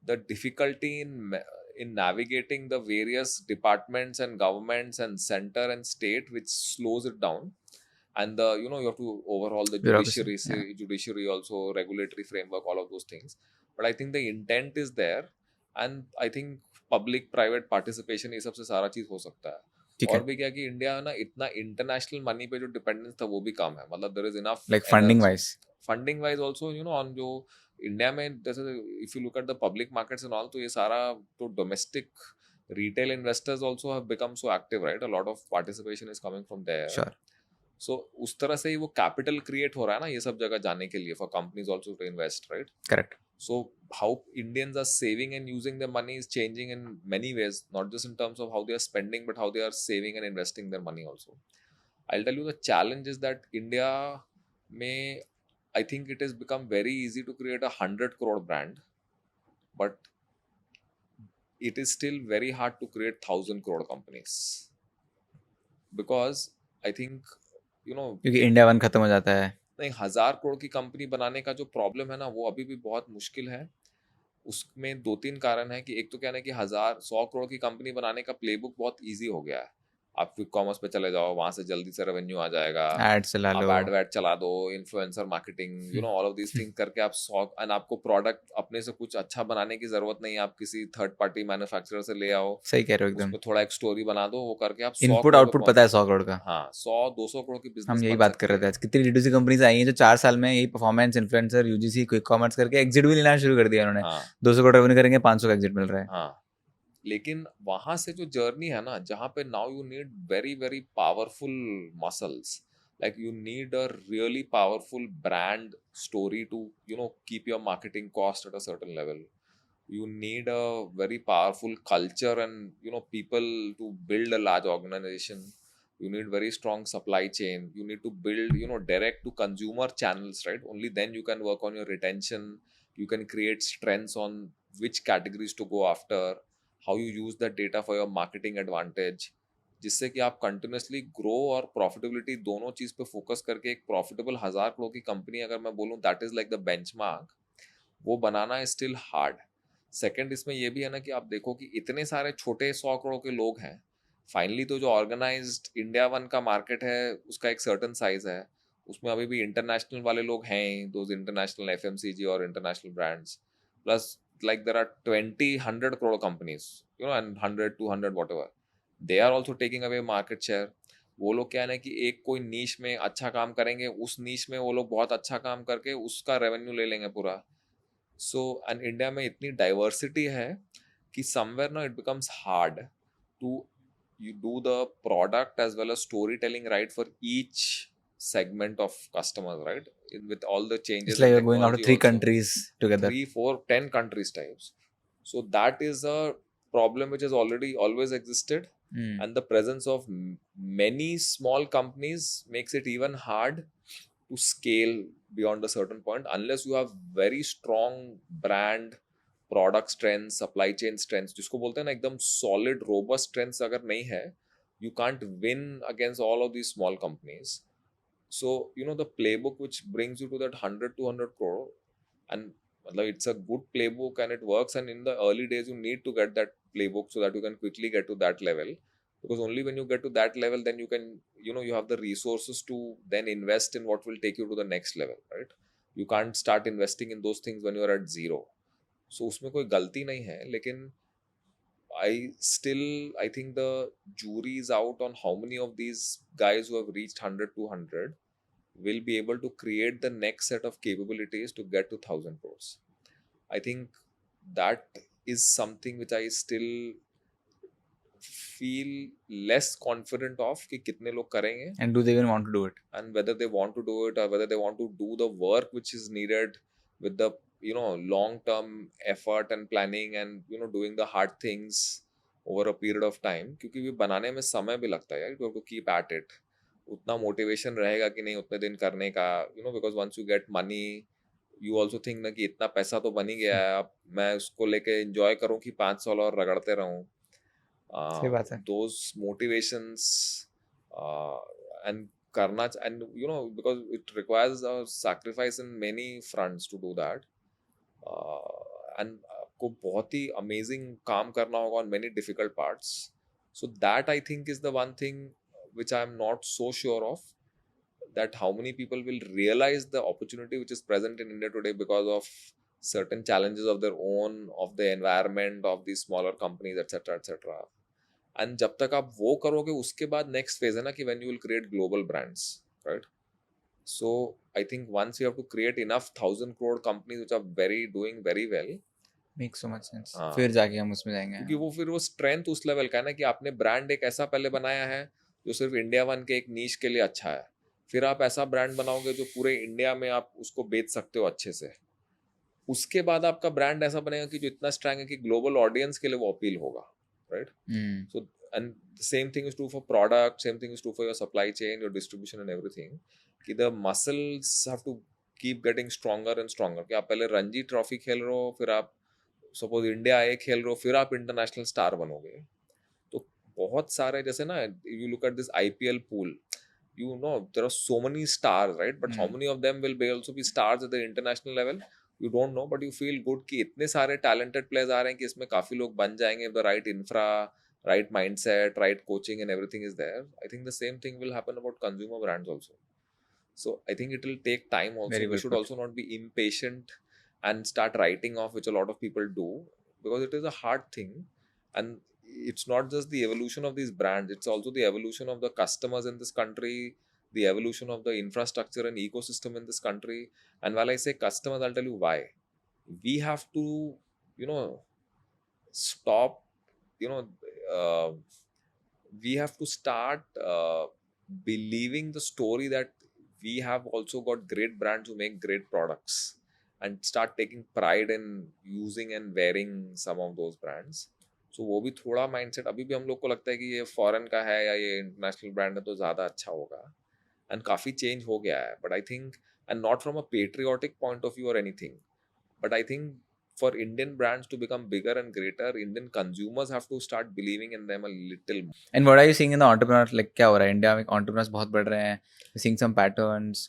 the difficulty in navigating the various departments and governments and center and state, which slows it down. And the, you know, you have to overhaul the Bureaucracy, judiciary also, regulatory framework, all of those things. But I think the intent is there, and I think public private participation, ये सबसे सारा चीज हो सकता है. और भी क्या कि इंडिया ना इतना इंटरनेशनल मनी पे जो डिपेंडेंस था वो भी कम है. मतलब there is enough, like funding wise also, you know, on जो इंडिया में, जैसे if you look at the public markets and all, तो ये सारा तो domestic retail investors also have become so active, right? A lot of participation is coming from there. Sure. सो उस तरह से ही वो कैपिटल क्रिएट हो रहा है ना ये सब जगह जाने के लिए for companies also to invest, right? Correct. So how Indians are saving and using their money is changing in many ways, not just in terms of how they are spending, but how they are saving and investing their money also. I'll tell you the challenge is that India may, I think it has become very easy to create 100 crore brand, but it is still very hard to create 1,000 crore companies. Because I think, क्योंकि India one खत्म हो जाता है. नहीं, 1,000 करोड़ की company बनाने का जो प्रॉब्लम है ना वो अभी भी बहुत मुश्किल है. उसमें 2-3 कारण है कि एक तो क्या है कि 1,000-100 करोड़ की कंपनी बनाने का प्लेबुक बहुत इजी हो गया है. आप क्विक कॉमर्स पे चले जाओ, वहां से जल्दी से रेवेन्यू आ जाएगा, एड चला लो, आप एड चला दो, influencer marketing, all of these thing करके आप 100, एंड आपको प्रोडक्ट अपने से कुछ अच्छा बनाने की जरूरत नहीं है. आप किसी थर्ड पार्टी मैन्युफैक्चरर से ले आओ, सही कह रहे हो एकदम. उसमें थोड़ा एक स्टोरी बना दो, वो करके आप 100 इनपुट करोड़ पे आउटपुट पता है 100 करोड़ का. हाँ, 100-200 करोड़ की बिजनेस हम यही बन बात कर सकती रहे थे है. आज. कितनी D2C कंपनीज आई हैं जो 4 साल में यही performance influencer, UGC, quick commerce करके एग्जिट भी लेना शुरू कर दिया उन्होंने. हाँ 200 करोड़ रेवेन्यू करेंगे, 500 का एग्जिट मिल रहा है. हाँ, लेकिन वहां से जो जर्नी है ना, जहाँ पे now you need very very powerful muscles, like you need a really powerful brand story to keep your marketing cost at a certain level. You need a very powerful culture and people to build a large organization. You need very strong supply chain. You need to build direct to consumer channels, right? Only then you can work on your retention. You can create strengths on which categories to go after, how you use that data for your marketing advantage, जिससे कि आप continuously grow और profitability दोनों चीज पे focus करके एक profitable 1,000 crore की कंपनी अगर मैं बोलूँ that is like the benchmark, वो बनाना इज स्टिल हार्ड. सेकंड इसमें ये भी है ना कि आप देखो कि इतने सारे छोटे 100 करोड़ के लोग हैं. फाइनली तो जो ऑर्गेनाइज्ड इंडिया वन का मार्केट है उसका एक सर्टन साइज है, उसमें अभी भी इंटरनेशनल वाले लोग हैं, दोज इंटरनेशनल एफएमसीजी और international brands, plus like there are 20-100 crore companies, and 100-200 whatever, they are also taking away market share. वो लोग क्या है ना कि एक कोई नीश में अच्छा काम करेंगे, उस नीश में वो लोग बहुत अच्छा काम करके उसका रेवेन्यू ले लेंगे पूरा. सो एंड इंडिया में इतनी डाइवर्सिटी है कि समवेयर ना it becomes hard to you do the product as well as storytelling right for each segment of customers, right? With all the changes It's like in you're going out to technology 3 also. countries together. 3, 4, 10 countries types. So that is a problem which has already always existed. And the presence of many small companies makes it even hard to scale beyond a certain point unless you have very strong brand, product strength, supply chain strength, जिसको बोलते हैं ना एकदम solid robust strength अगर नहीं है, you can't win against all of these small companies. So the playbook which brings you to that 100-200 crore, and मतलब it's a good playbook and it works, and in the early days you need to get that playbook so that you can quickly get to that level, because only when you get to that level then you can you have the resources to then invest in what will take you to the next level, right? You can't start investing in those things when you are at zero. So उसमें कोई गलती नहीं है, लेकिन I think the jury is out on how many of these guys who have reached 100-200 will be able to create the next set of capabilities to get to 1,000 crores. I think that is something which I still feel less confident of कि कितने लोग करेंगे, and do they even want to do it, and whether they want to do it or whether they want to do the work which is needed with the long term effort and planning and doing the hard things over a period of time. क्योंकि भी बनाने में समय भी लगता है यार, you have to keep at it. उतना मोटिवेशन रहेगा कि नहीं उतने दिन करने का, because once you get money you also think ना कि इतना पैसा तो बन ही गया है, अब मैं उसको लेके enjoy करूँ कि 5 साल और रगड़ते रहूँ. सही बात है. Those motivations and karna, and because it requires a sacrifice in many fronts to do that, and आपको बहुत ही amazing काम करना होगा on many difficult parts. So that I think is the one thing which I am not so sure of, that how many people will realize the opportunity which is present in India today because of certain challenges of their own, of the environment, of these smaller companies, etc., etc. And जब तक आप वो करोगे उसके बाद next phase है ना कि when you will create global brands, right? So I think once you have to create enough 1,000 crore companies which are doing very well, makes so much sense. हाँ, फिर जाके हम उसमें जाएंगे, क्योंकि फिर वो स्ट्रेंथ उस लेवल का है ना कि आपने ब्रांड एक ऐसा पहले बनाया है जो सिर्फ इंडिया वन के एक नीश के लिए अच्छा है, फिर आप ऐसा ब्रांड बनाओगे जो पूरे इंडिया में आप उसको बेच सकते हो अच्छे से, उसके बाद आपका ब्रांड ऐसा बनेगा कि जो इतना स्ट्रांग है कि ग्लोबल ऑडियंस के लिए वो अपील होगा, right? So and same thing is true for product, same thing is true for your supply chain, your distribution and everything, कि the muscles have to keep getting stronger and stronger. कि आप पहले Ranji trophy खेल रहे हो, फिर आप suppose India ए खेल रहे हो, फिर आप इंटरनेशनल स्टार बनोगे। तो बहुत सारे, जैसे ना, you look at this IPL pool, you know there are so many stars, right? But how many of them will be also be stars at the international level? You don't know, but you feel good कि इतने सारे talented players आ रहे हैं कि इसमें काफी लोग बन जाएंगे, if the right infra, right mindset, right coaching and everything is there. I think the same thing will happen about consumer brands also. So I think it will take time also. Very We well should put. also not be impatient and start writing off, which a lot of people do, because it is a hard thing. And it's not just the evolution of these brands, it's also the evolution of the customers in this country, the evolution of the infrastructure and ecosystem in this country. And while I say customers, I'll tell you why. We have to, you know, stop, you know, uh, we have to start believing the story that we have also got great brands who make great products, and start taking pride in using and wearing some of those brands. So वो भी थोड़ा mindset अभी भी हम लोग को लगता है कि ये फॉरेन का है या ये इंटरनेशनल ब्रांड है तो ज़्यादा अच्छा होगा, एंड काफ़ी चेंज हो गया है. But I think, and not from a patriotic point of view और anything, but I think for Indian brands to become bigger and greater, Indian consumers have to start believing in them a little more. And what are you seeing in the entrepreneur, like क्या हो रहा है India में, entrepreneurs बहुत बढ़ रहे हैं, seeing some patterns.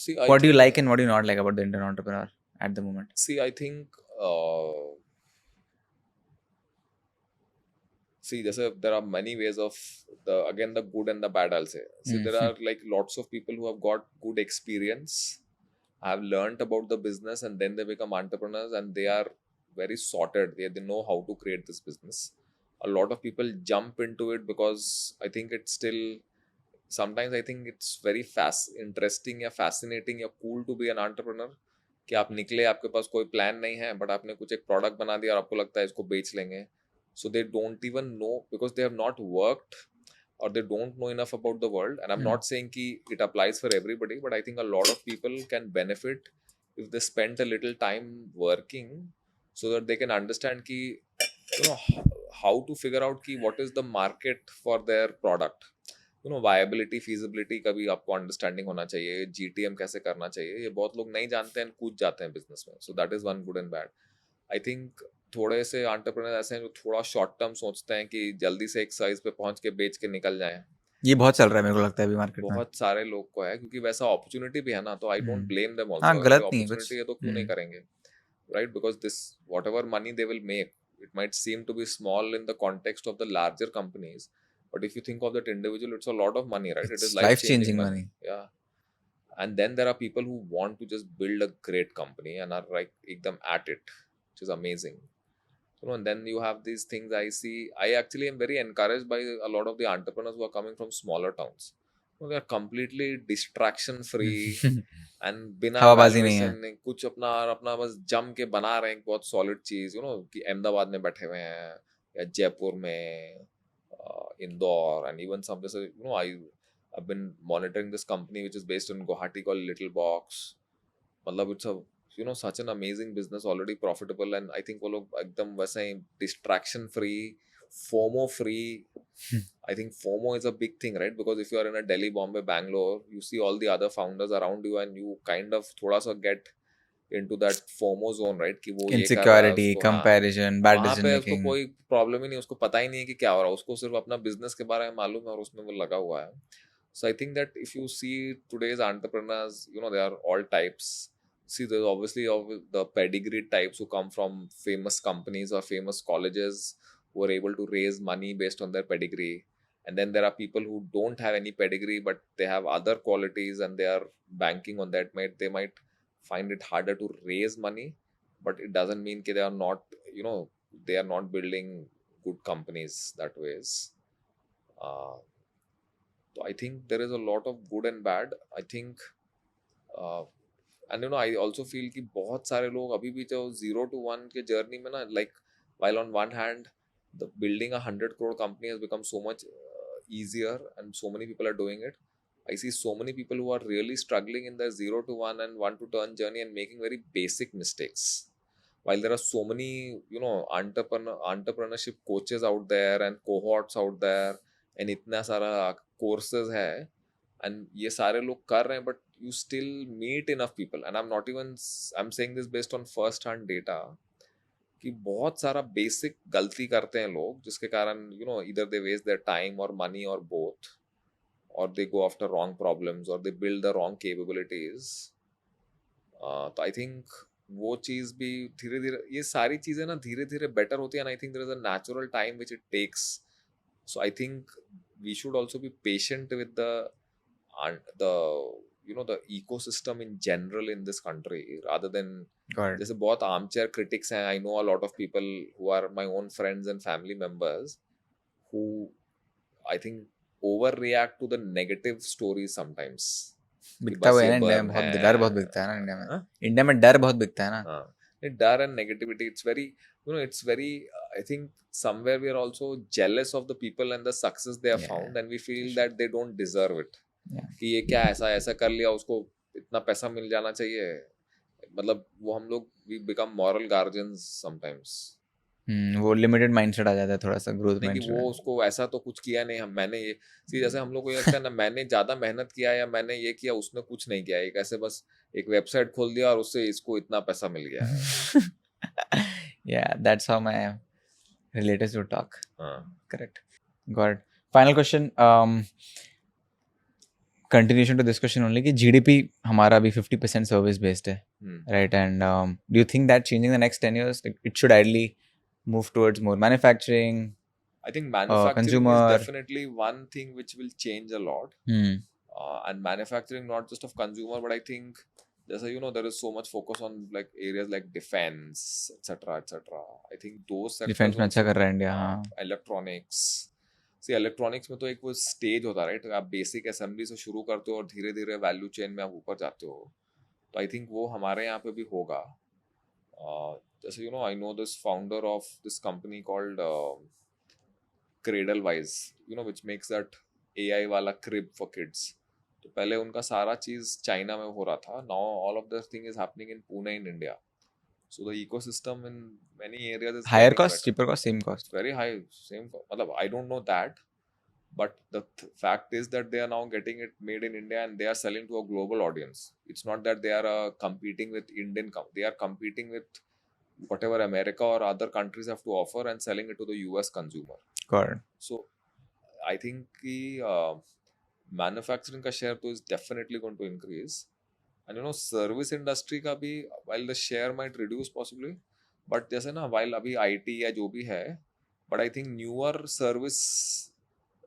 See, What do you like and what do you not like about the Indian entrepreneur at the moment? See, I think, see, there are many ways of the good and the bad, I'll say. See, there are like lots of people who have got good experience, have learned about the business, and then they become entrepreneurs, and they are very sorted. They know how to create this business. A lot of people jump into it because I think it's still, sometimes I think it's very interesting या fascinating या cool to be an entrepreneur. कि आप निकले, आपके पास कोई plan नहीं है, but आपने कुछ एक प्रोडक्ट बना दिया और आपको लगता है इसको बेच लेंगे. So they don't even know, because they have not worked, or they don't know enough about the world. And I'm not saying ki it applies for everybody, but I think a lot of people can benefit if they spend a little time working, so that they can understand ki, you know, how to figure out ki what is the market for their product. You know, viability, feasibility का भी आपको understanding होना चाहिए, GTM कैसे करना चाहिए, ये बहुत लोग नहीं जानते हैं, कूद जाते हैं बिजनेस में. So that is one good and bad. I think थोड़े से एंटरप्रेन्योर ऐसे हैं जो थोड़ा शॉर्ट टर्म सोचते हैं कि जल्दी से एक साइज पे पहुंच के बेच के निकल जाएं. ये बहुत चल रहा है मेरे को लगता है अभी मार्केट में. बहुत सारे लोग को है, क्योंकि वैसा अपॉर्चुनिटी भी है ना, तो आई डोंट ब्लेम देम हाँ, आल्सो. गलत नहीं है कुछ. अपॉर्चुनिटी है तो क्यों नहीं करेंगे, right? Because this whatever money they will make, it might seem to be small in the context of the larger companies, but if you think of that individual, it's a lot of money, right? It is life changing money. Yeah. And then there are people who want to just build a great company and are like ekdam at it, which is amazing. You know, and then you have these things I see. I actually am very encouraged by a lot of the entrepreneurs who are coming from smaller towns. You know, they are completely distraction free and बिना हवाबाजी नहीं है. valuation, कुछ अपना अपना बस जम के बना रहे हैं एक बहुत सॉलिड चीज. यू नो, कि अहमदाबाद में बैठे हुए हैं या जयपुर में, Indore, and even some places. You know, I've been monitoring this company which is based in Guwahati called Little Box. मतलब it's a, you know, such an amazing business, already profitable, and I think वो लोग एकदम वैसे ही distraction free, FOMO free. I think FOMO is a big thing, right? Because if you are in a Delhi, Bombay, Bangalore, you see all the other founders around you, and you kind of थोड़ा सा get into that FOMO zone, right? कि वो ये कर रहा है, Insecurity, उसको, हाँ, comparison, bad वहाँ decision पे उसको making. कोई प्रॉब्लम ही नहीं, उसको पता ही नहीं है कि क्या हो रहा है, उसको सिर्फ अपना बिजनेस के बारे में मालूम है और उसमें वो लगा हुआ है. So I think that if you see today's entrepreneurs, you know, they are all types. See, there's obviously the pedigree types who come from famous companies or famous colleges, who are able to raise money based on their pedigree. And then there are people who don't have any pedigree, but they have other qualities and they are banking on that. They might find it harder to raise money, but it doesn't mean that they are not, you know, they are not building good companies that ways. So I think there is a lot of good and bad. I think, and you know, I also feel कि बहुत सारे लोग अभी भी जो 0 to 1 के journey में ना, like, while on one hand building a 100 crore company has become so much easier and so many people are doing it, I see so many people who are really struggling in their 0 to 1 and 1 to turn journey and making very basic mistakes. While there are so many, entrepreneurship coaches out there and cohorts out there and इतना सारा courses है and ये सारे लोग कर रहे हैं, but you still meet enough people, and I'm saying this based on first hand data, कि बहुत सारा बेसिक गलती करते हैं लोग जिसके कारण either they waste their time or money or both, or they go after wrong problems or they build the wrong capabilities. तो आई थिंक वो चीज भी धीरे धीरे, ये सारी चीजें ना धीरे धीरे बेटर होती है, and I think there is a natural time which it takes. So I think we should also be patient with the the ecosystem in general in this country, rather than जैसे बहुत armchair critics हैं. I know a lot of people who are my own friends and family members who I think overreact to the negative stories sometimes. बिकता हुआ है ना India में, बहुत डर बहुत बिकता है ना इंडिया में. इंडिया में डर बहुत बिकता है ना. हाँ, डर and negativity, it's very I think somewhere we are also jealous of the people and the success they have found, and we feel that they don't deserve it. कि ये क्या ऐसा कर लिया, उसको इतना पैसा मिल जाना चाहिए. मतलब वो हम लोग we become moral guardians sometimes. वो लिमिटेड माइंडसेट आ जाता है थोड़ा सा, ग्रोथ माइंडसेट. वो उसको ऐसा तो कुछ किया नहीं, मैंने ये जैसे हम लोग को ये लगता है ना, मैंने ज्यादा मेहनत किया या मैंने ये किया, उसने कुछ नहीं किया, एक ऐसे बस एक वेबसाइट खोल दिया और उससे इसको इतना पैसा मिल गया है. Yeah, that's how my relatives would talk. Correct. Got it. Final question. Continuation to this question only, कि GDP हमारा अभी 50% service based है, right? And do you think that changing the next 10 years, like, it should ideally move towards more manufacturing? I think manufacturing consumer is definitely one thing which will change a lot. And manufacturing, not just of consumer, but I think there is so much focus on like areas like defense, etc. I think those sectors, defense में अच्छा कर रहा है India. electronics. See, electronics में तो एक वो stage होता है, राइट? आप बेसिक असेंबली से शुरू करते हो और धीरे धीरे वैल्यू चेन में आप ऊपर जाते हो. तो आई थिंक वो हमारे यहाँ पे भी होगा. जैसे I know this founder of this company called Cradlewise, which makes that AI वाला crib for kids. तो पहले उनका सारा चीज चाइना में हो रहा था. Now all of this thing is happening in Pune in India. So the ecosystem in many areas is higher cost, cheaper cost, same cost. Very high, same cost. I don't know that, but the fact is that they are now getting it made in India and they are selling to a global audience. It's not that they are competing with Indian they are competing with whatever America or other countries have to offer and selling it to the US consumer. Got it. So I think manufacturing का share तो is definitely going to increase. And service industry का भी, while the share might reduce possibly, but जैसे ना, while अभी IT या जो भी है, but I think newer service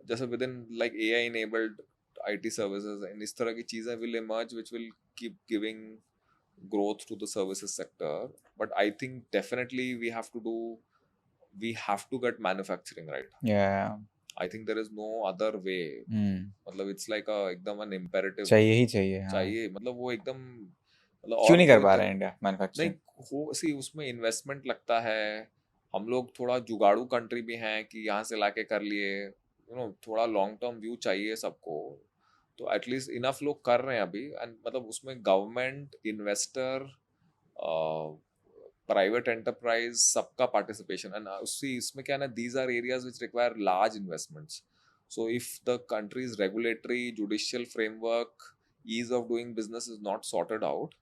जैसे within like AI enabled IT services and इस तरह की चीजें will emerge which will keep giving growth to the services sector. But I think definitely we have to get manufacturing right. Yeah, I think there is no other way. मतलब it's like एकदम an imperative. चाहिए. मतलब वो एकदम क्यों नहीं कर पा रहा है इंडिया मैन्युफैक्चरिंग? नहीं, उसमें इन्वेस्टमेंट लगता है. हम लोग थोड़ा जुगाड़ू कंट्री भी हैं कि यहाँ से लाके कर लिए. थोड़ा लॉन्ग टर्म व्यू चाहिए सबको. तो एटलीस्ट इनफ लोग कर रहे हैं अभी. एंड मतलब उसमें गवर्नमेंट, इन्वेस्टर, प्राइवेट एंटरप्राइज, सबका पार्टिसिपेशन. एंड इसमें क्या ना, these are areas which require large investments. So if the country's regulatory, judicial framework, ease of doing business is not sorted out,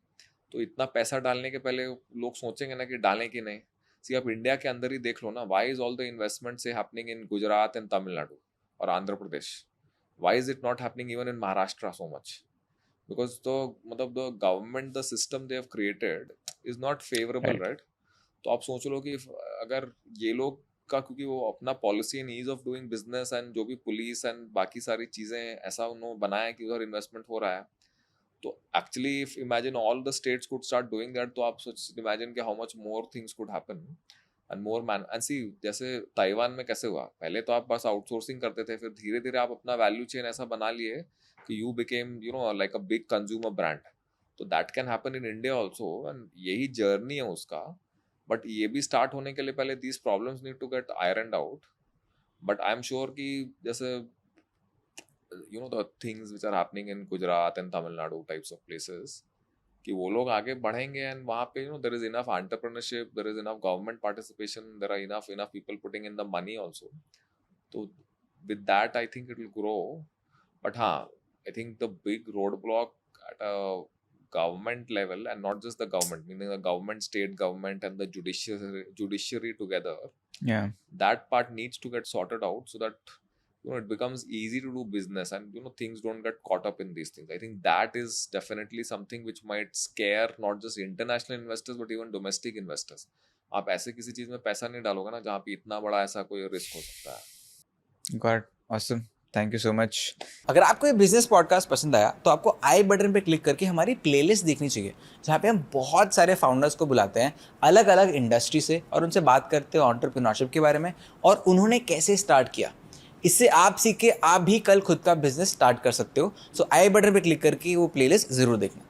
तो इतना पैसा डालने के पहले लोग सोचेंगे ना कि डालें कि नहीं. सी आप इंडिया के अंदर ही देख लो ना, why is all the investment से happening in Gujarat and Tamil Nadu और Andhra Pradesh? Why is it not happening even in Maharashtra so much? Because the government, the system they have created is not favorable, right? तो आप सोच लो कि अगर ये लोग का, क्योंकि वो अपना policy and ease of doing business and जो भी पुलिस एंड बाकी सारी चीजें ऐसा उन्होंने बनाया कि उधर इन्वेस्टमेंट हो रहा है. तो actually if imagine all the states could start doing that, तो आप सोच इमेजिन कि how much more things could happen and more man. And see जैसे ताइवान में कैसे हुआ, पहले तो आप बस आउटसोर्सिंग करते थे, फिर धीरे धीरे आप अपना वैल्यू चेन ऐसा बना लिए कि you became like a big consumer brand. तो that can happen in India also, and यही जर्नी है उसका. बट ये भी स्टार्ट होने के लिए पहले these problems need to get ironed out. But I'm sure कि जैसे you know, the things which are happening in Gujarat and Tamil Nadu types of places, कि वो लोग आगे बढ़ेंगे and वहाँ पे, you know, there is enough entrepreneurship, there is enough government participation, there are enough people putting in the money also. So with that, I think it will grow. But हाँ, I think the big roadblock at a government level, and not just the government, meaning the government, state government, and the judiciary together, Yeah. that part needs to get sorted out so that, you know, it becomes easy to do business and, you know, things don't get caught up in these things. I think that is definitely something which might scare not just international investors but even domestic investors. आप ऐसे किसी चीज में पैसा नहीं डालोगे ना जहाँ पे इतना बड़ा ऐसा कोई रिस्क हो सकता है. Got awesome. Thank you so much. अगर आपको ये बिजनेस पॉडकास्ट पसंद आया तो आपको आई बटन पे क्लिक करके हमारी प्लेलिस्ट देखनी चाहिए, जहाँ पे हम बहुत सारे फाउंडर्स को बुलाते हैं अलग अलग इंडस्ट्री से और उनसे बात करते हैं एंटरप्रेन्योरशिप के बारे में और उन्होंने कैसे स्टार्ट किया. इससे आप सीख के आप भी कल खुद का बिजनेस स्टार्ट कर सकते हो. सो आई बटन पे क्लिक करके वो प्लेलिस्ट ज़रूर देखना.